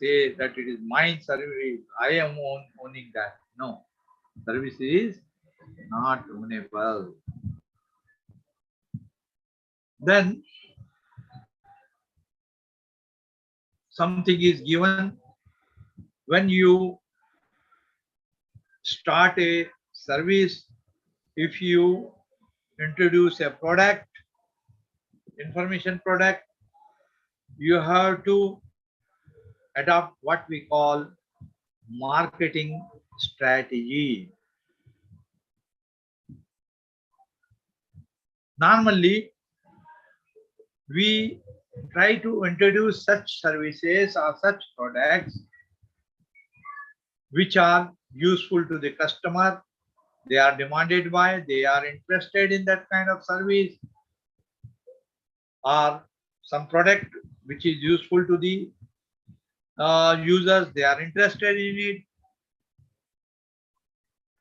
Say that it is my service, I am owning that. No, service is not ownable. Then something is given when you start a service. If you introduce a product, information product, you have to adopt what we call marketing strategy. Normally, we try to introduce such services or such products which are useful to the customer. They are demanded by, they are interested in that kind of service, or some product which is useful to the users, they are interested in it,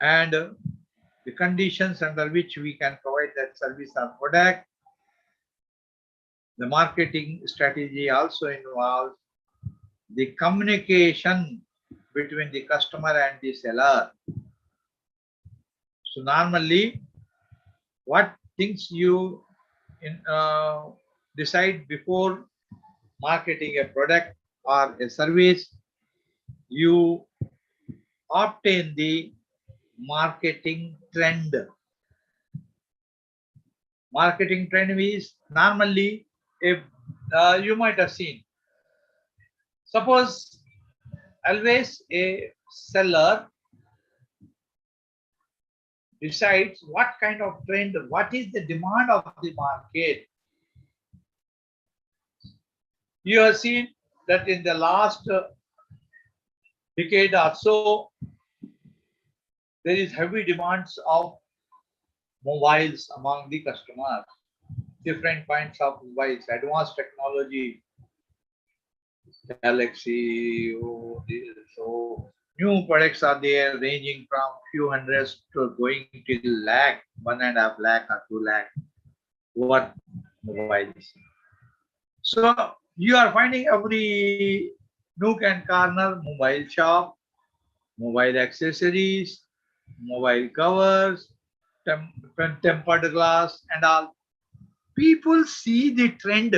and the conditions under which we can provide that service or product. The marketing strategy also involves the communication between the customer and the seller. So normally, what things you decide before marketing a product or a service, you obtain the marketing trend. Marketing trend is normally, if you might have seen, suppose always a seller decides what kind of trend, what is the demand of the market. You have seen that in the last decade or so, there is heavy demands of mobiles among the customers. Different kinds of mobiles, advanced technology, Galaxy, so new products are there ranging from few hundreds to going till lakh, 1.5 lakh or 2 lakh worth mobiles. So you are finding every nook and corner mobile shop, mobile accessories, mobile covers, tempered glass and all. People see the trend,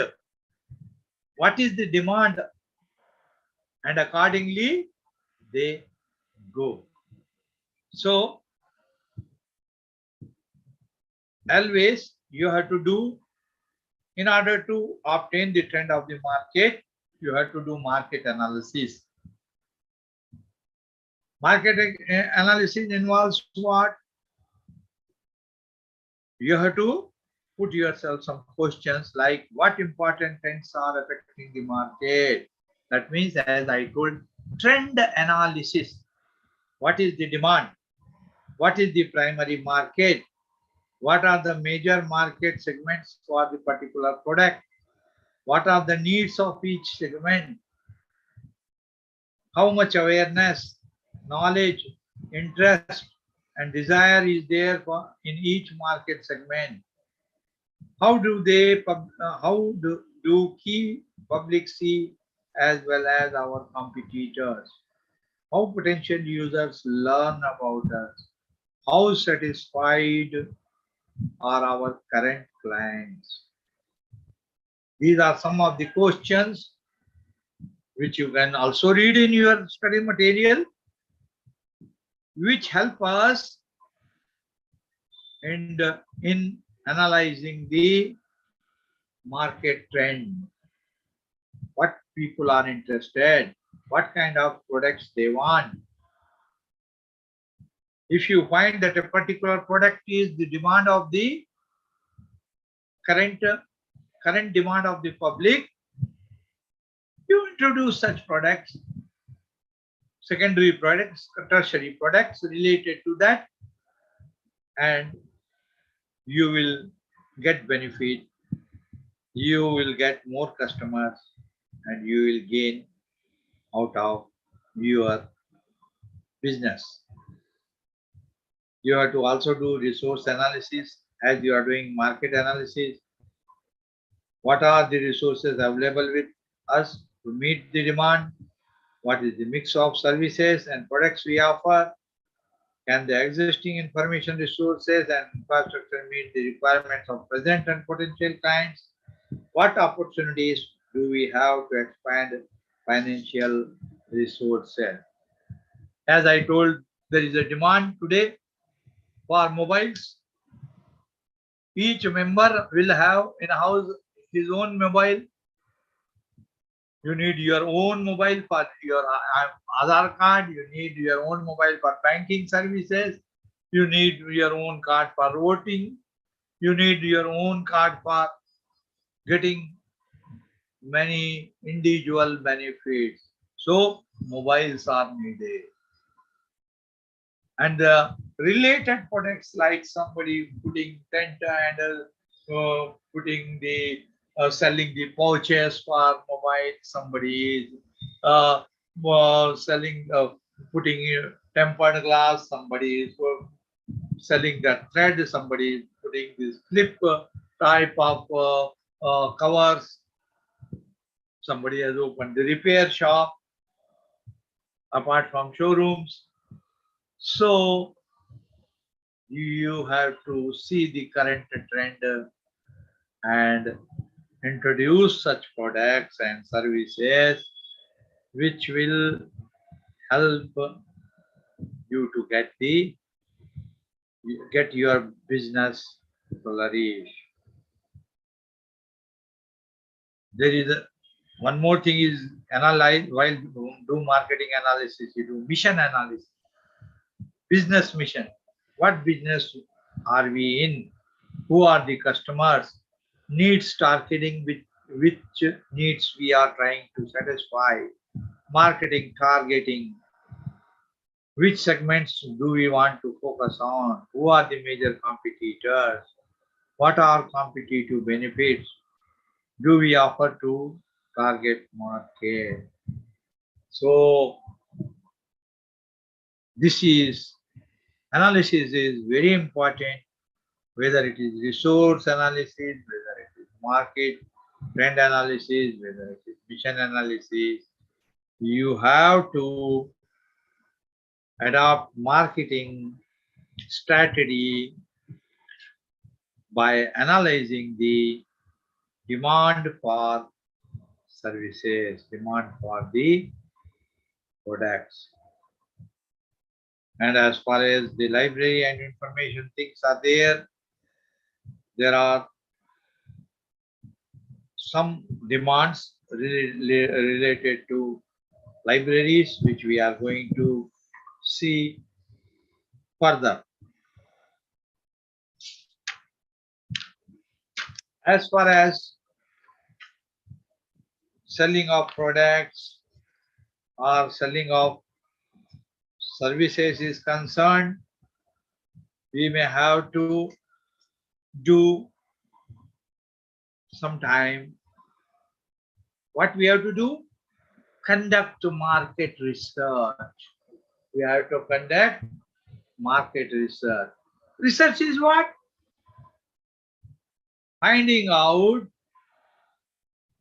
what is the demand, and accordingly they go. So always you have to do, in order to obtain the trend of the market, you have to do market analysis. Market analysis involves what? You have to put yourself some questions like what important trends are affecting the market. That means, as I told, trend analysis. What is the demand? What is the primary market? What are the major market segments for the particular product? What are the needs of each segment? How much awareness, knowledge, interest, and desire is there for in each market segment? How do key public see as well as our competitors? How potential users learn about us? How satisfied are our current clients? These are some of the questions which you can also read in your study material, which help us in analyzing the market trend. What people are interested, what kind of products they want. If you find that a particular product is the demand of the current demand of the public, you introduce such products, secondary products, tertiary products related to that, and you will get benefit, you will get more customers, and you will gain out of your business. You have to also do resource analysis as you are doing market analysis. What are the resources available with us to meet the demand? What is the mix of services and products we offer? Can the existing information resources and infrastructure meet the requirements of present and potential clients? What opportunities do we have to expand financial resources? As I told, there is a demand today for mobiles. Each member will have in-house his own mobile. You need your own mobile for your Aadhaar card. You need your own mobile for banking services. You need your own card for voting. You need your own card for getting many individual benefits. So mobiles are needed. And the related products like somebody putting tent and putting the selling the pouches for mobile, somebody is selling putting tempered glass, somebody is selling that thread, somebody is putting this flip type of covers, somebody has opened the repair shop apart from showrooms. So you have to see the current trend and introduce such products and services which will help you to get your business flourish. There is one more thing is analyze while do marketing analysis, you do mission analysis. Business mission. What business are we in? Who are the customers? Needs targeting with which needs we are trying to satisfy, marketing, targeting, which segments do we want to focus on, who are the major competitors, what are competitive benefits do we offer to target market. So this is analysis is very important, whether it is resource analysis, whether it is market trend analysis, whether it is mission analysis. You have to adopt marketing strategy by analyzing the demand for services, demand for the products. And as far as the library and information things are there are some demands related to libraries, which we are going to see further. As far as selling of products or selling of services is concerned, we may have to do some time. What we have to do? Conduct market research. We have to conduct market research. Research is what? Finding out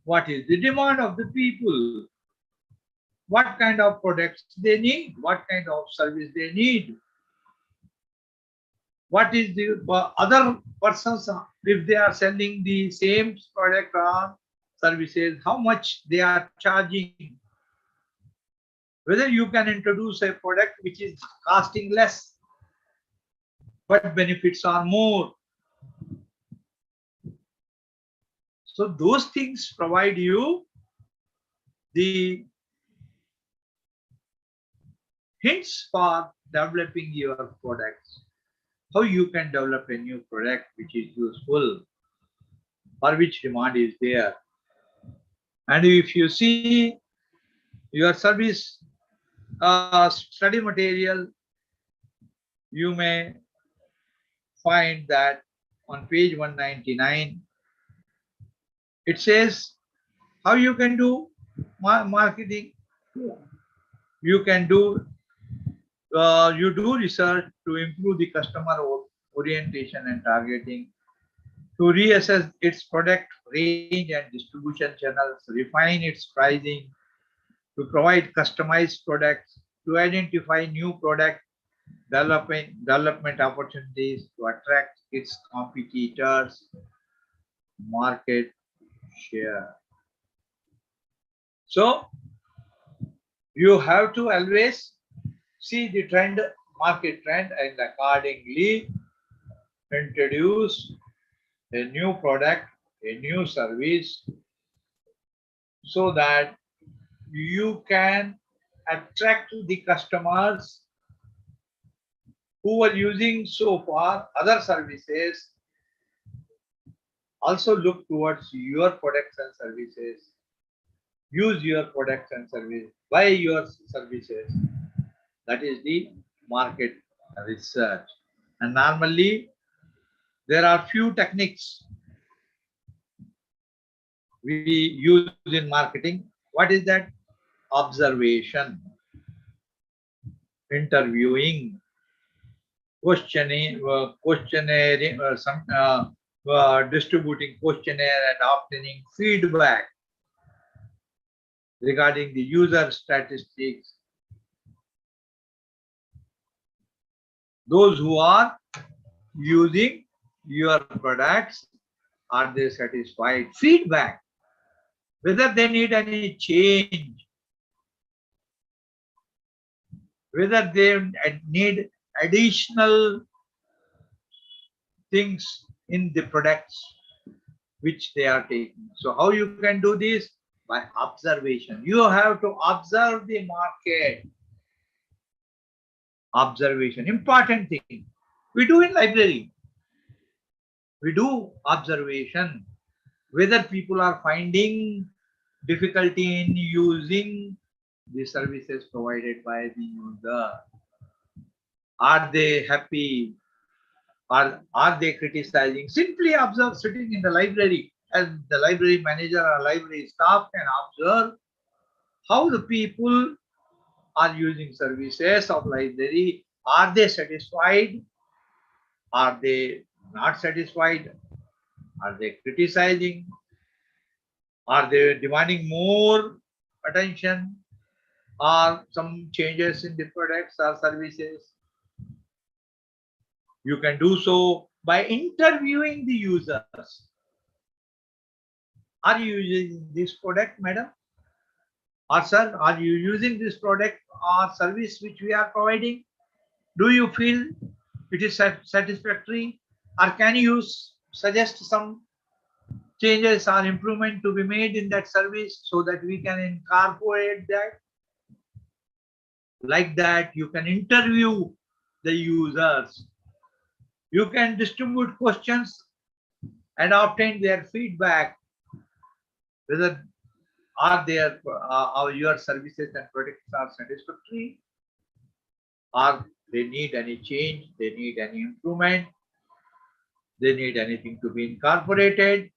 what is the demand of the people, what kind of products they need, what kind of service they need, what is the other persons, if they are selling the same product or services, how much they are charging, whether you can introduce a product which is costing less but benefits are more. So those things provide you the hints for developing your products, how you can develop a new product which is useful, for which demand is there. And if you see your service study material, you may find that on page 199, it says how you can do marketing. You can do you do research to improve the customer orientation and targeting, to reassess its product range and distribution channels, refine its pricing, to provide customized products, to identify new product development opportunities, to attract its competitors, market share. So you have to always see the trend, market trend, and accordingly introduce a new product, a new service, so that you can attract the customers who were using so far other services, also look towards your products and services, use your products and services, buy your services. That is the market research. And normally there are few techniques we use in marketing. What is that? Observation, interviewing, questioning, distributing questionnaire and obtaining feedback regarding the user statistics. Those who are using your products, are they satisfied? Feedback, whether they need any change, whether they need additional things in the products which they are taking. So how you can do this? By observation. You have to observe the market. Observation, important thing. We do in library. We do observation. whether people are finding difficulty in using the services provided by the user. Are they happy? Are they criticizing? Simply observe sitting in the library, and the library manager or library staff can observe how the people are using services of library. Are they satisfied? Are they not satisfied? Are they criticizing? Are they demanding more attention or some changes in the products or services? You can do so by interviewing the users. Are you using this product, madam? Or sir, are you using this product or service which we are providing? Do you feel it is satisfactory? Or can you suggest some changes or improvement to be made in that service so that we can incorporate that? Like that, you can interview the users. You can distribute questions and obtain their feedback, whether are their your services and products are satisfactory, or they need any change, they need any improvement, they need anything to be incorporated.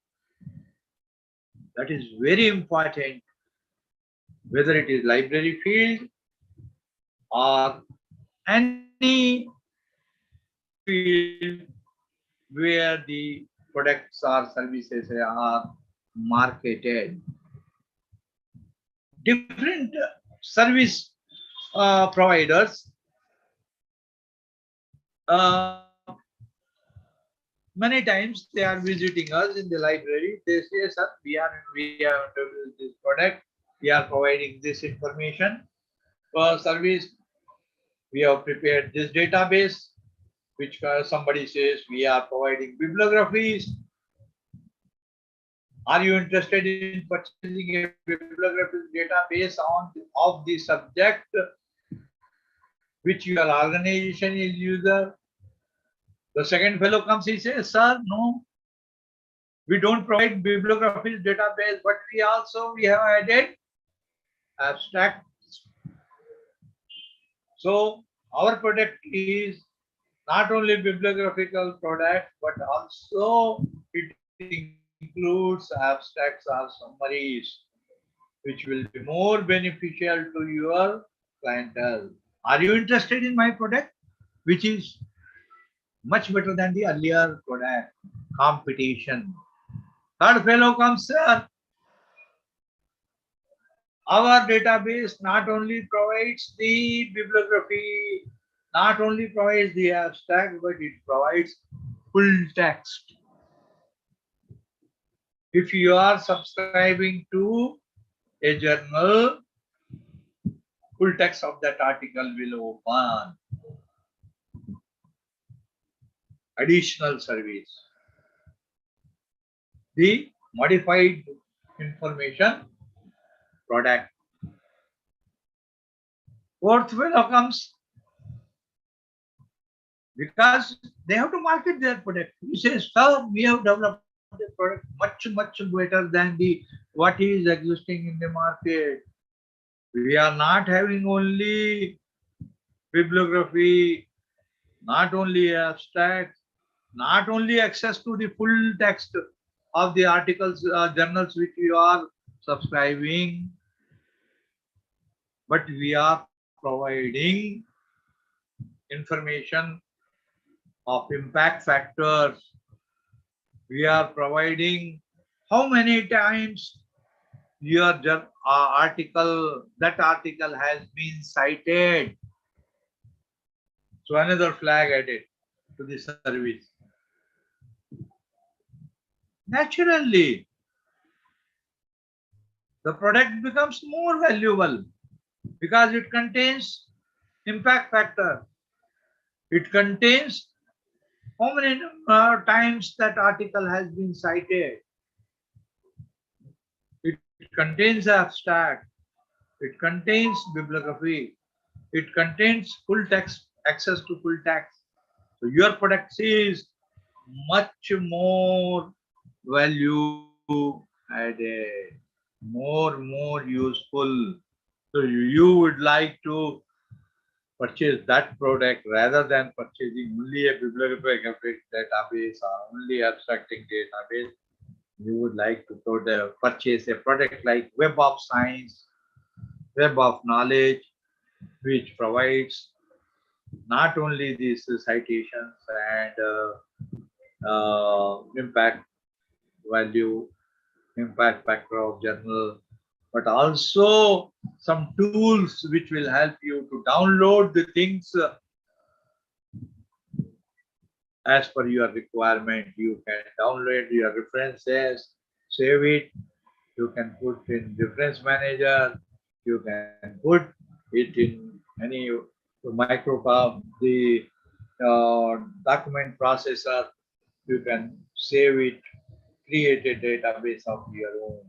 That is very important, whether it is library field or any field where the products or services are marketed. Different service providers, many times they are visiting us in the library. They say, sir, we are introduced this product, we are providing this information for service, we have prepared this database, which somebody says we are providing bibliographies. Are you interested in purchasing a bibliography database of the subject which your organization is user? The second fellow comes, he says, sir, no, we don't provide bibliographies database, but we have added abstracts. So our product is not only bibliographical product, but also it includes abstracts or summaries, which will be more beneficial to your clientele. Are you interested in my product, which is much better than the earlier product? Competition. Third fellow comes, sir, our database not only provides the bibliography, not only provides the abstract, but it provides full text. If you are subscribing to a journal, full text of that article will open. Additional service. The modified information product. Fourth fellow comes because they have to market their product. He says, sir, we have developed a product much better than the what is existing in the market. We are not having only bibliography, not only abstract, not only access to the full text of the articles, journals which you are subscribing, but we are providing information of impact factors. We are providing how many times your that article has been cited. So another flag added to the service. Naturally, the product becomes more valuable because it contains impact factor. It contains how many times that article has been cited. It contains abstract. It contains bibliography. It contains full text, access to full text. So your product is much more valued and a more useful. So you would like to purchase that product rather than purchasing only a bibliographic database or only abstracting database. You would like to purchase a product like Web of Science, Web of Knowledge, which provides not only these citations and impact value, impact factor of journal, but also some tools which will help you to download the things as per your requirement. You can download your references, save it, you can put in reference manager, you can put it in any microfile, the document processor, you can save it, create a database of your own.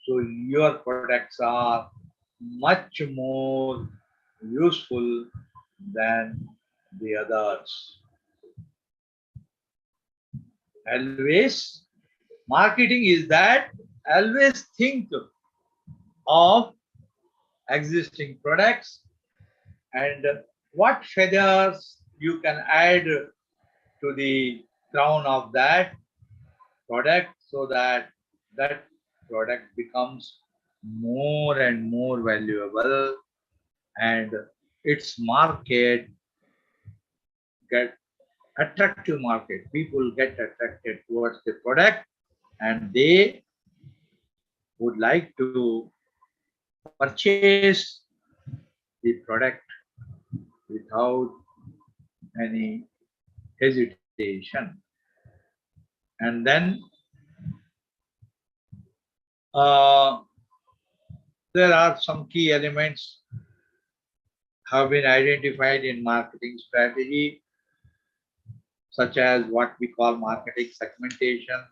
So your products are much more useful than the others. Always, marketing is that always think of existing products and what feathers you can add to the crown of that product so that that product becomes more and more valuable and its market get attractive market. People get attracted towards the product and they would like to purchase the product without any hesitation. And then there are some key elements have been identified in marketing strategy, such as what we call marketing segmentation,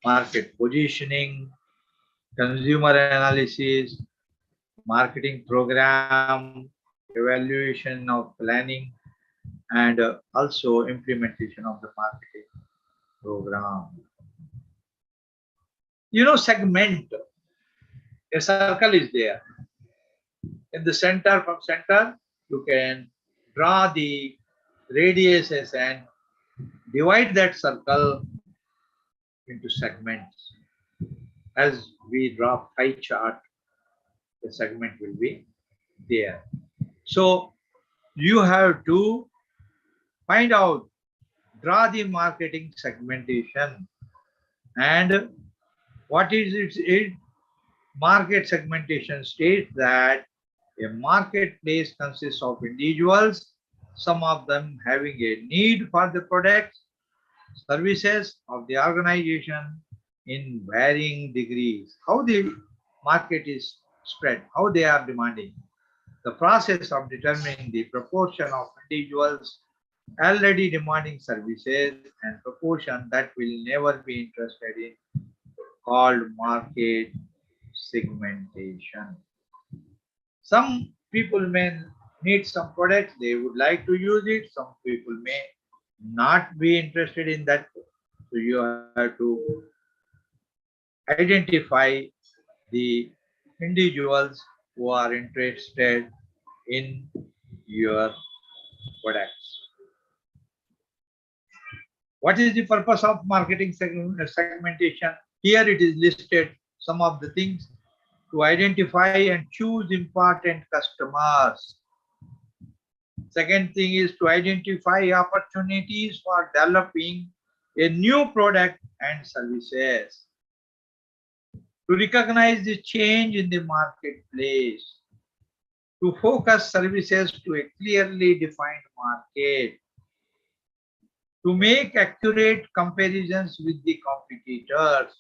market positioning, consumer analysis, marketing program, evaluation of planning, and also implementation of the marketing program. You know, segment, a circle is there. In the center, from center, you can draw the radiuses and divide that circle into segments. As we draw pie chart, the segment will be there. So you have to find out, draw the marketing segmentation, and what is it? Market segmentation states that a marketplace consists of individuals, some of them having a need for the products, services of the organization in varying degrees. How the market is spread, how they are demanding. The process of determining the proportion of individuals already demanding services and proportion that will never be interested in, called market segmentation. Some people may need some products, they would like to use it. Some people may not be interested in that. So you have to identify the individuals who are interested in your products. What is the purpose of marketing segmentation? Here it is listed some of the things: to identify and choose important customers. Second thing is to identify opportunities for developing a new product and services. To recognize the change in the marketplace. To focus services to a clearly defined market. To make accurate comparisons with the competitors.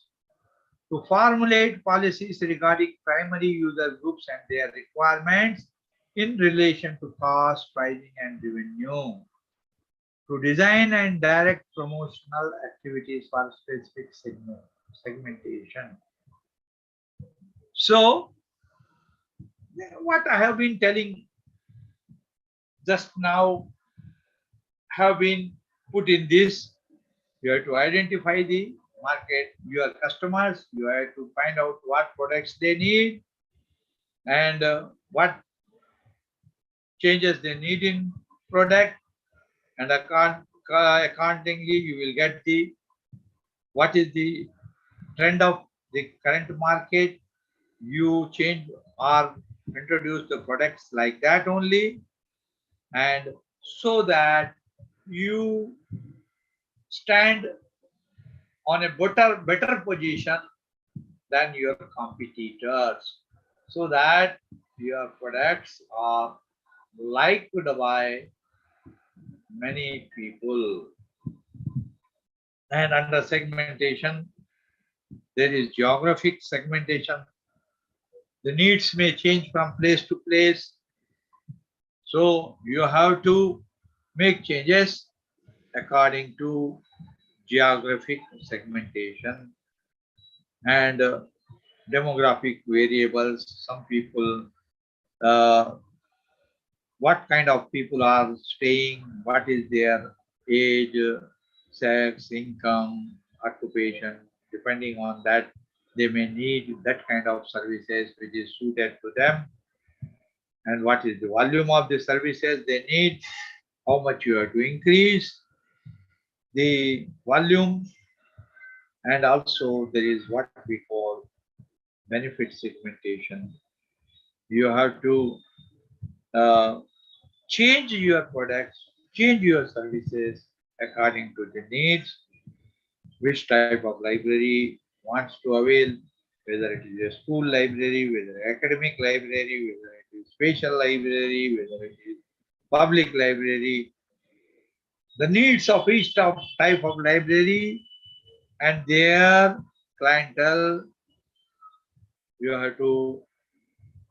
To formulate policies regarding primary user groups and their requirements in relation to cost, pricing, and revenue. To design and direct promotional activities for specific segmentation. So, what I have been telling just now have been put in this. You have to identify the market your customers. You have to find out what products they need and what changes they need in product, and accordingly you will get the what is the trend of the current market. You change or introduce the products like that only, and so that you stand on a better position than your competitors, so that your products are liked by many people. And under segmentation, there is geographic segmentation. The needs may change from place to place, so you have to make changes according to geographic segmentation. And demographic variables. Some people, uh, what kind of people are staying, what is their age, sex, income, occupation. Depending on that, they may need that kind of services which is suited to them. And what is the volume of the services they need, how much you have to increase the volume. And also there is what we call benefit segmentation. You have to uh, change your products, change your services according to the needs, which type of library wants to avail, whether it is a school library, whether academic library, whether it is special library, whether it is public library. The needs of each type of library and their clientele, you have to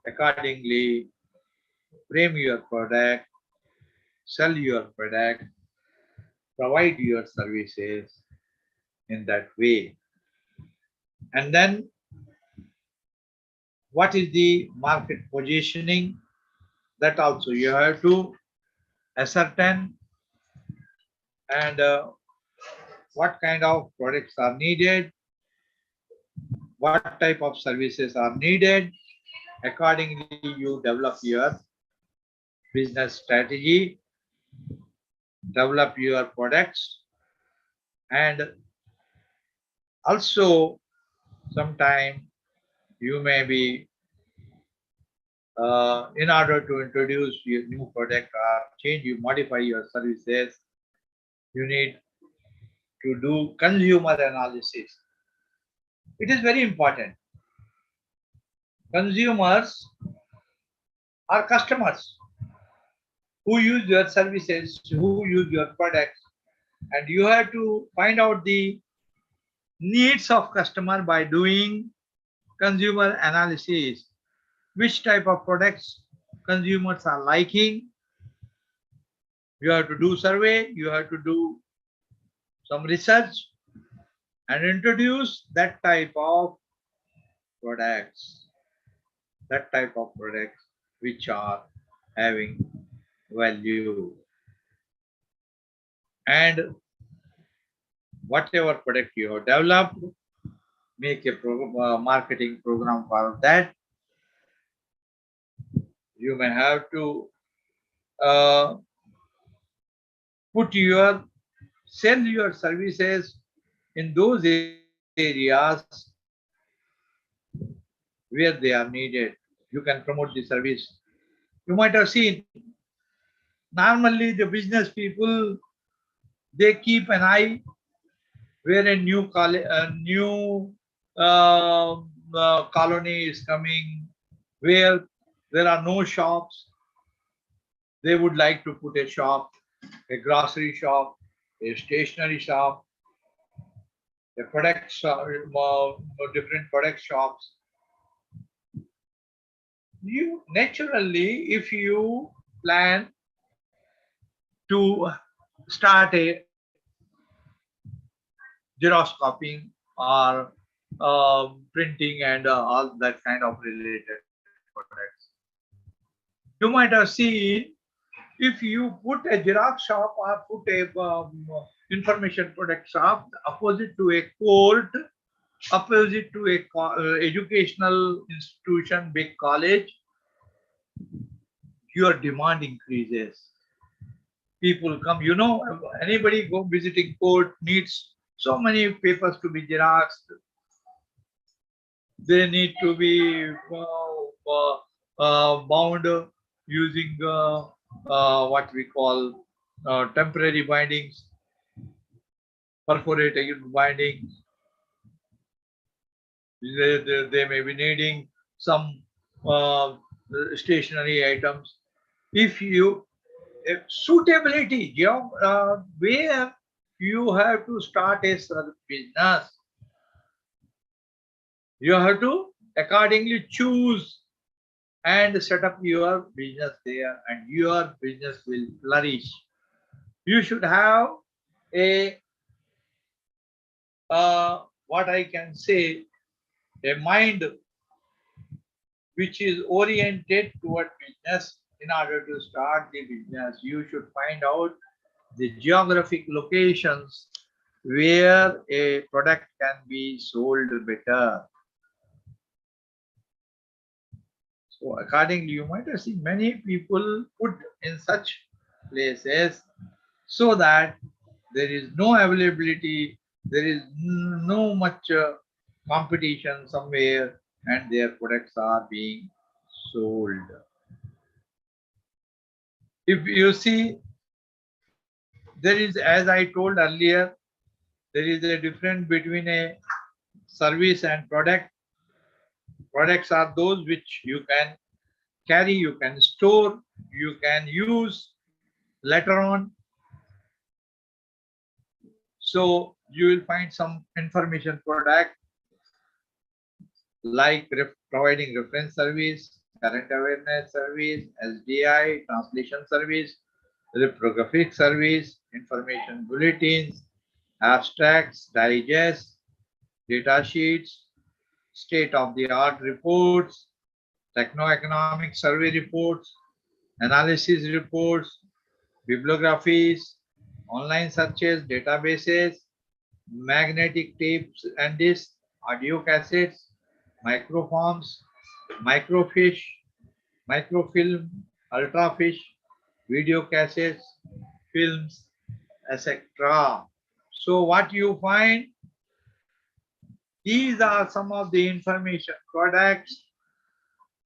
accordingly frame your product, sell your product, provide your services in that way. And then what is the market positioning? That also you have to ascertain, and what kind of products are needed, what type of services are needed. Accordingly, you develop your business strategy, develop your products, and also sometime you may be in order to introduce your new product or change, you modify your services, you need to do consumer analysis. It is very important. Consumers are customers who use your services, who use your products, and you have to find out the needs of customer by doing consumer analysis. Which type of products consumers are liking? You have to do survey, you have to do some research and introduce that type of products, which are having value. And whatever product you have developed, make a marketing program for that. You may have to uh, sell your services in those areas where they are needed. You can promote the service. You might have seen, normally the business people, they keep an eye where a new colony is coming, where there are no shops. They would like to put a shop, a grocery shop, a stationery shop, a product shop, different product shops. You naturally, if you plan to start a Xerox copying or printing and all that kind of related products, you might have seen, if you put a Xerox shop or put a information product shop, opposite to a court, opposite to a educational institution, big college, your demand increases. People come, anybody go visiting court needs so many papers to be xeroxed. They need to be bound using what we call temporary bindings, perforated bindings. They may be needing some stationary items. If you suitability, where you have to start a business, you have to accordingly choose and set up your business there, and your business will flourish. You should have a what I can say, a mind which is oriented toward business. In order to start the business, you should find out the geographic locations where a product can be sold better. So accordingly, you might have seen many people put in such places so that there is no availability, there is no much competition somewhere, and their products are being sold. If you see, there is, as I told earlier, there is a difference between a service and product. Products are those which you can carry, you can store, you can use later on. So you will find some information product like providing reference service, current awareness service, SDI, translation service, reprographic service, information bulletins, abstracts, digests, data sheets, state-of-the-art reports, techno-economic survey reports, analysis reports, bibliographies, online searches, databases, magnetic tapes and discs, audio cassettes, microforms, microfiche, microfilm, ultrafiche, video cassettes, films, etc. So what you find, these are some of the information products.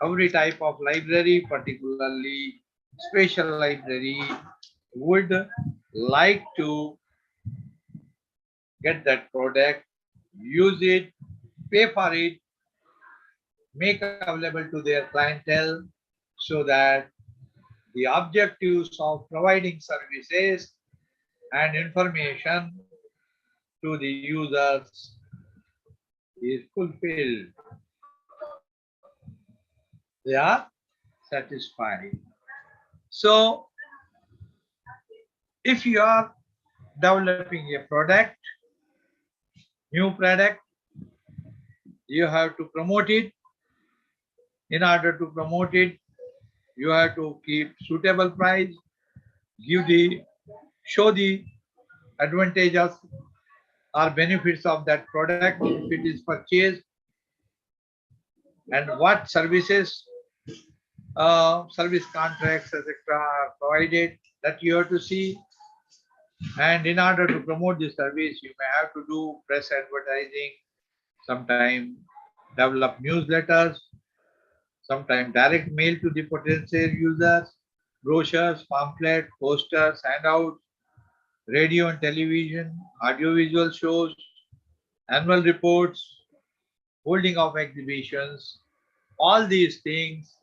Every type of library, particularly special library, would like to get that product, use it, pay for it, make available to their clientele, so that the objectives of providing services and information to the users is fulfilled. They are satisfied. So, if you are developing a product, new product, you have to promote it. In order to promote it, you have to keep suitable price, show the advantages or benefits of that product if it is purchased, and what services, service contracts, etc. are provided, that you have to see. And in order to promote this service, you may have to do press advertising, sometimes develop newsletters, sometimes direct mail to the potential users, brochures, pamphlets, posters, handouts, radio and television, audiovisual shows, annual reports, holding of exhibitions. All these things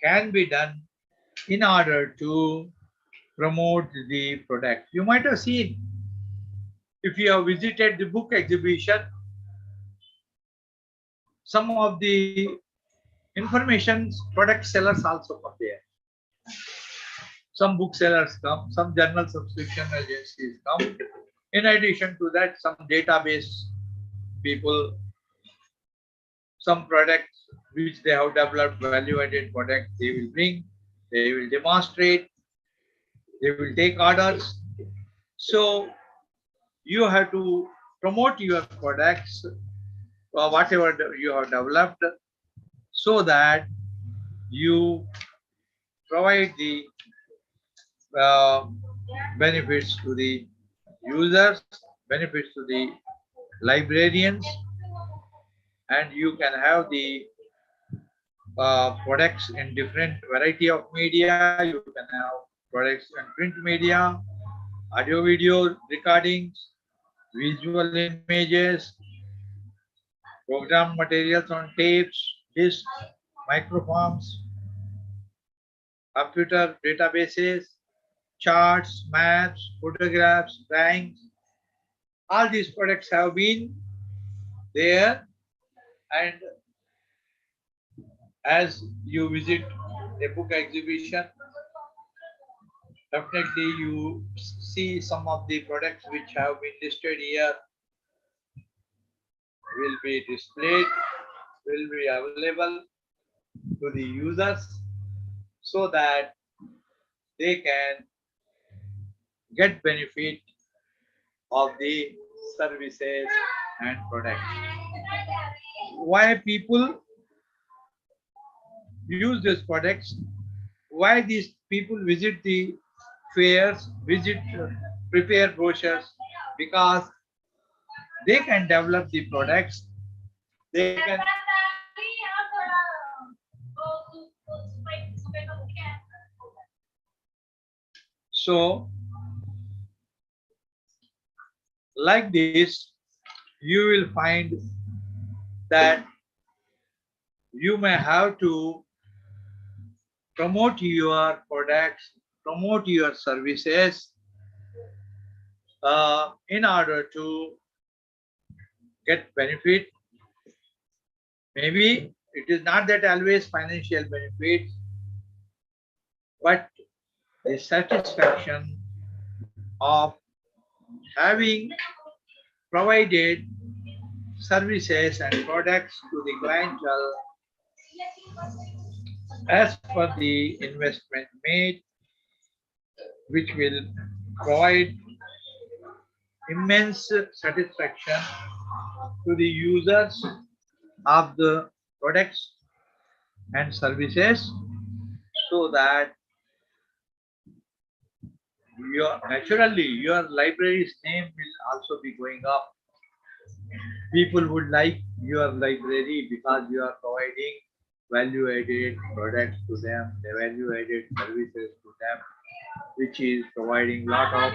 can be done in order to promote the product. You might have seen, if you have visited the book exhibition, some of the information product sellers also come there. Some booksellers come, some journal subscription agencies come. In addition to that, some database people, some products which they have developed, value-added products, they will bring, they will demonstrate, they will take orders. So you have to promote your products or whatever you have developed so that you provide the uh, benefits to the users, benefits to the librarians, and you can have the products in different variety of media. You can have products in print media, audio video recordings, visual images, program materials on tapes, discs, microforms, computer databases, charts, maps, photographs, drawings. All these products have been there, and as you visit a book exhibition, definitely you see some of the products which have been listed here will be displayed, will be available to the users so that they can get benefit of the services and products. Why people use these products? Why these people visit the fairs, visit, prepare brochures? Because they can develop the products, they can. So, like this, you will find that you may have to promote your products, promote your services in order to get benefit. Maybe it is not that always financial benefits, but the satisfaction of having provided services and products to the clientele as per the investment made, which will provide immense satisfaction to the users of the products and services, so that naturally your library's name will also be going up. People would like your library because you are providing value added products to them, the value added services to them, which is providing lot of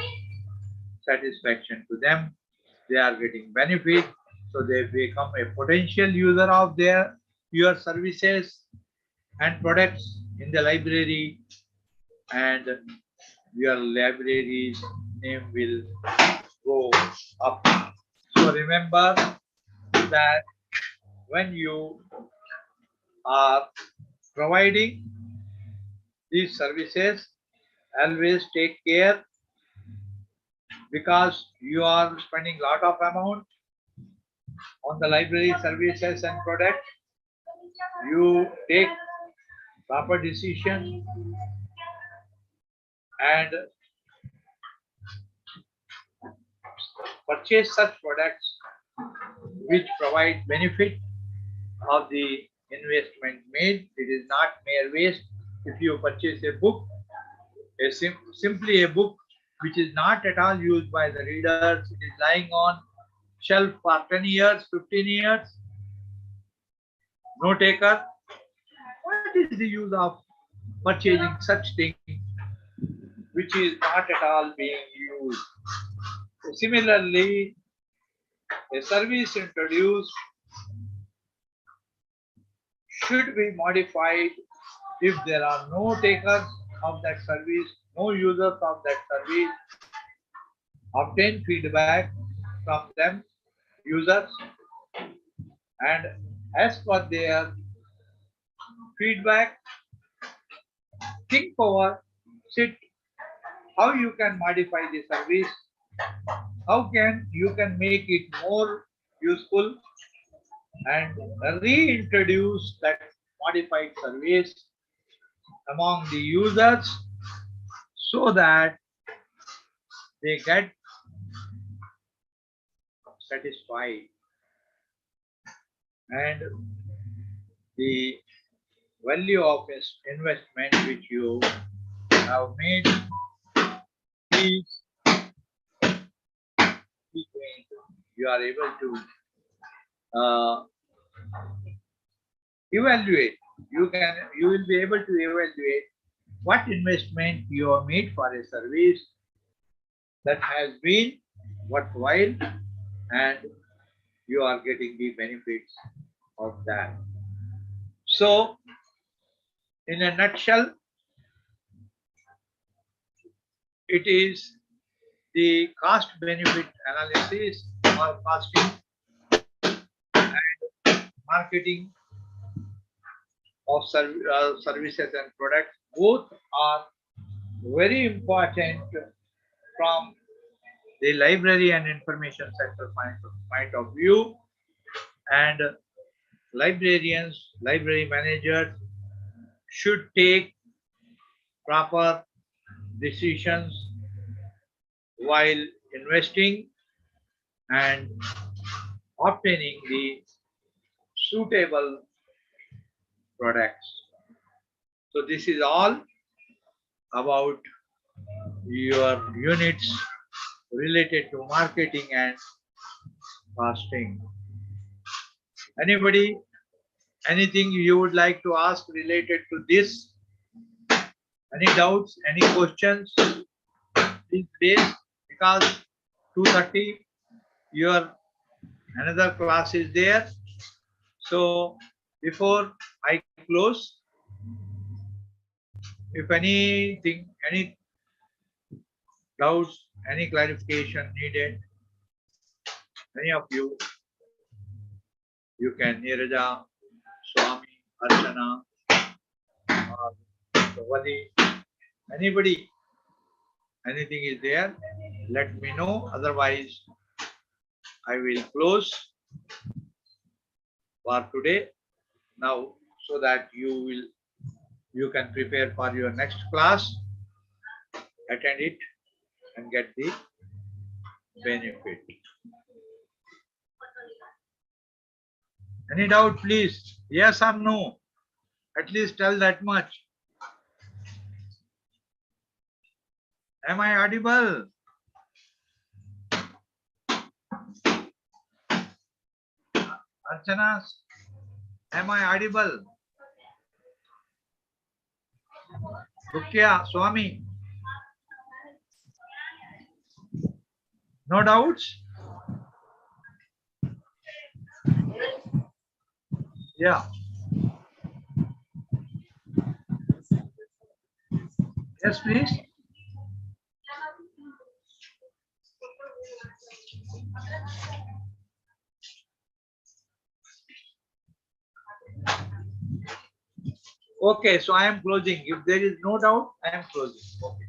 satisfaction to them. They are getting benefit, so they become a potential user of your services and products in the library, and your library's name will go up. So remember that when you are providing these services, always take care, because you are spending lot of amount on the library services and products. You take proper decision and purchase such products which provide benefit of the investment made. It is not mere waste. If you purchase a book, simply a book which is not at all used by the readers, it is lying on shelf for 10 years, 15 years, no taker. What is the use of purchasing such thing which is not at all being used? So similarly, a service introduced should be modified if there are no takers of that service, no users of that service. Obtain feedback from them, users, and as per their feedback, think over, sit, how you can modify the service, how you can make it more useful, and reintroduce that modified service among the users so that they get satisfied, and the value of investment which you have made is you are able to evaluate. You will be able to evaluate what investment you have made for a service that has been worthwhile, and you are getting the benefits of that. So, in a nutshell, it is the cost benefit analysis or costing and marketing of services and products. Both are very important from the library and information sector point of view, and librarians, library managers should take proper decisions while investing and obtaining the suitable products. So this is all about your units related to marketing and costing. Anybody, anything you would like to ask related to this? Any doubts, any questions? Please raise, because 2:30 your another class is there. So before I close, if anything, any doubts, any clarification needed, any of you can, Niraja, Swami, Archana, or Vali, anybody, anything is there, let me know. Otherwise, I will close for today now, so that you can prepare for your next class, attend it, and get the benefit. Any doubt, please? Yes or no? At least tell that much. Am I audible? Archana, am I audible? Rukya, Swami? No doubts? Yeah. Yes, please. Okay, so I am closing. If there is no doubt, I am closing. Okay.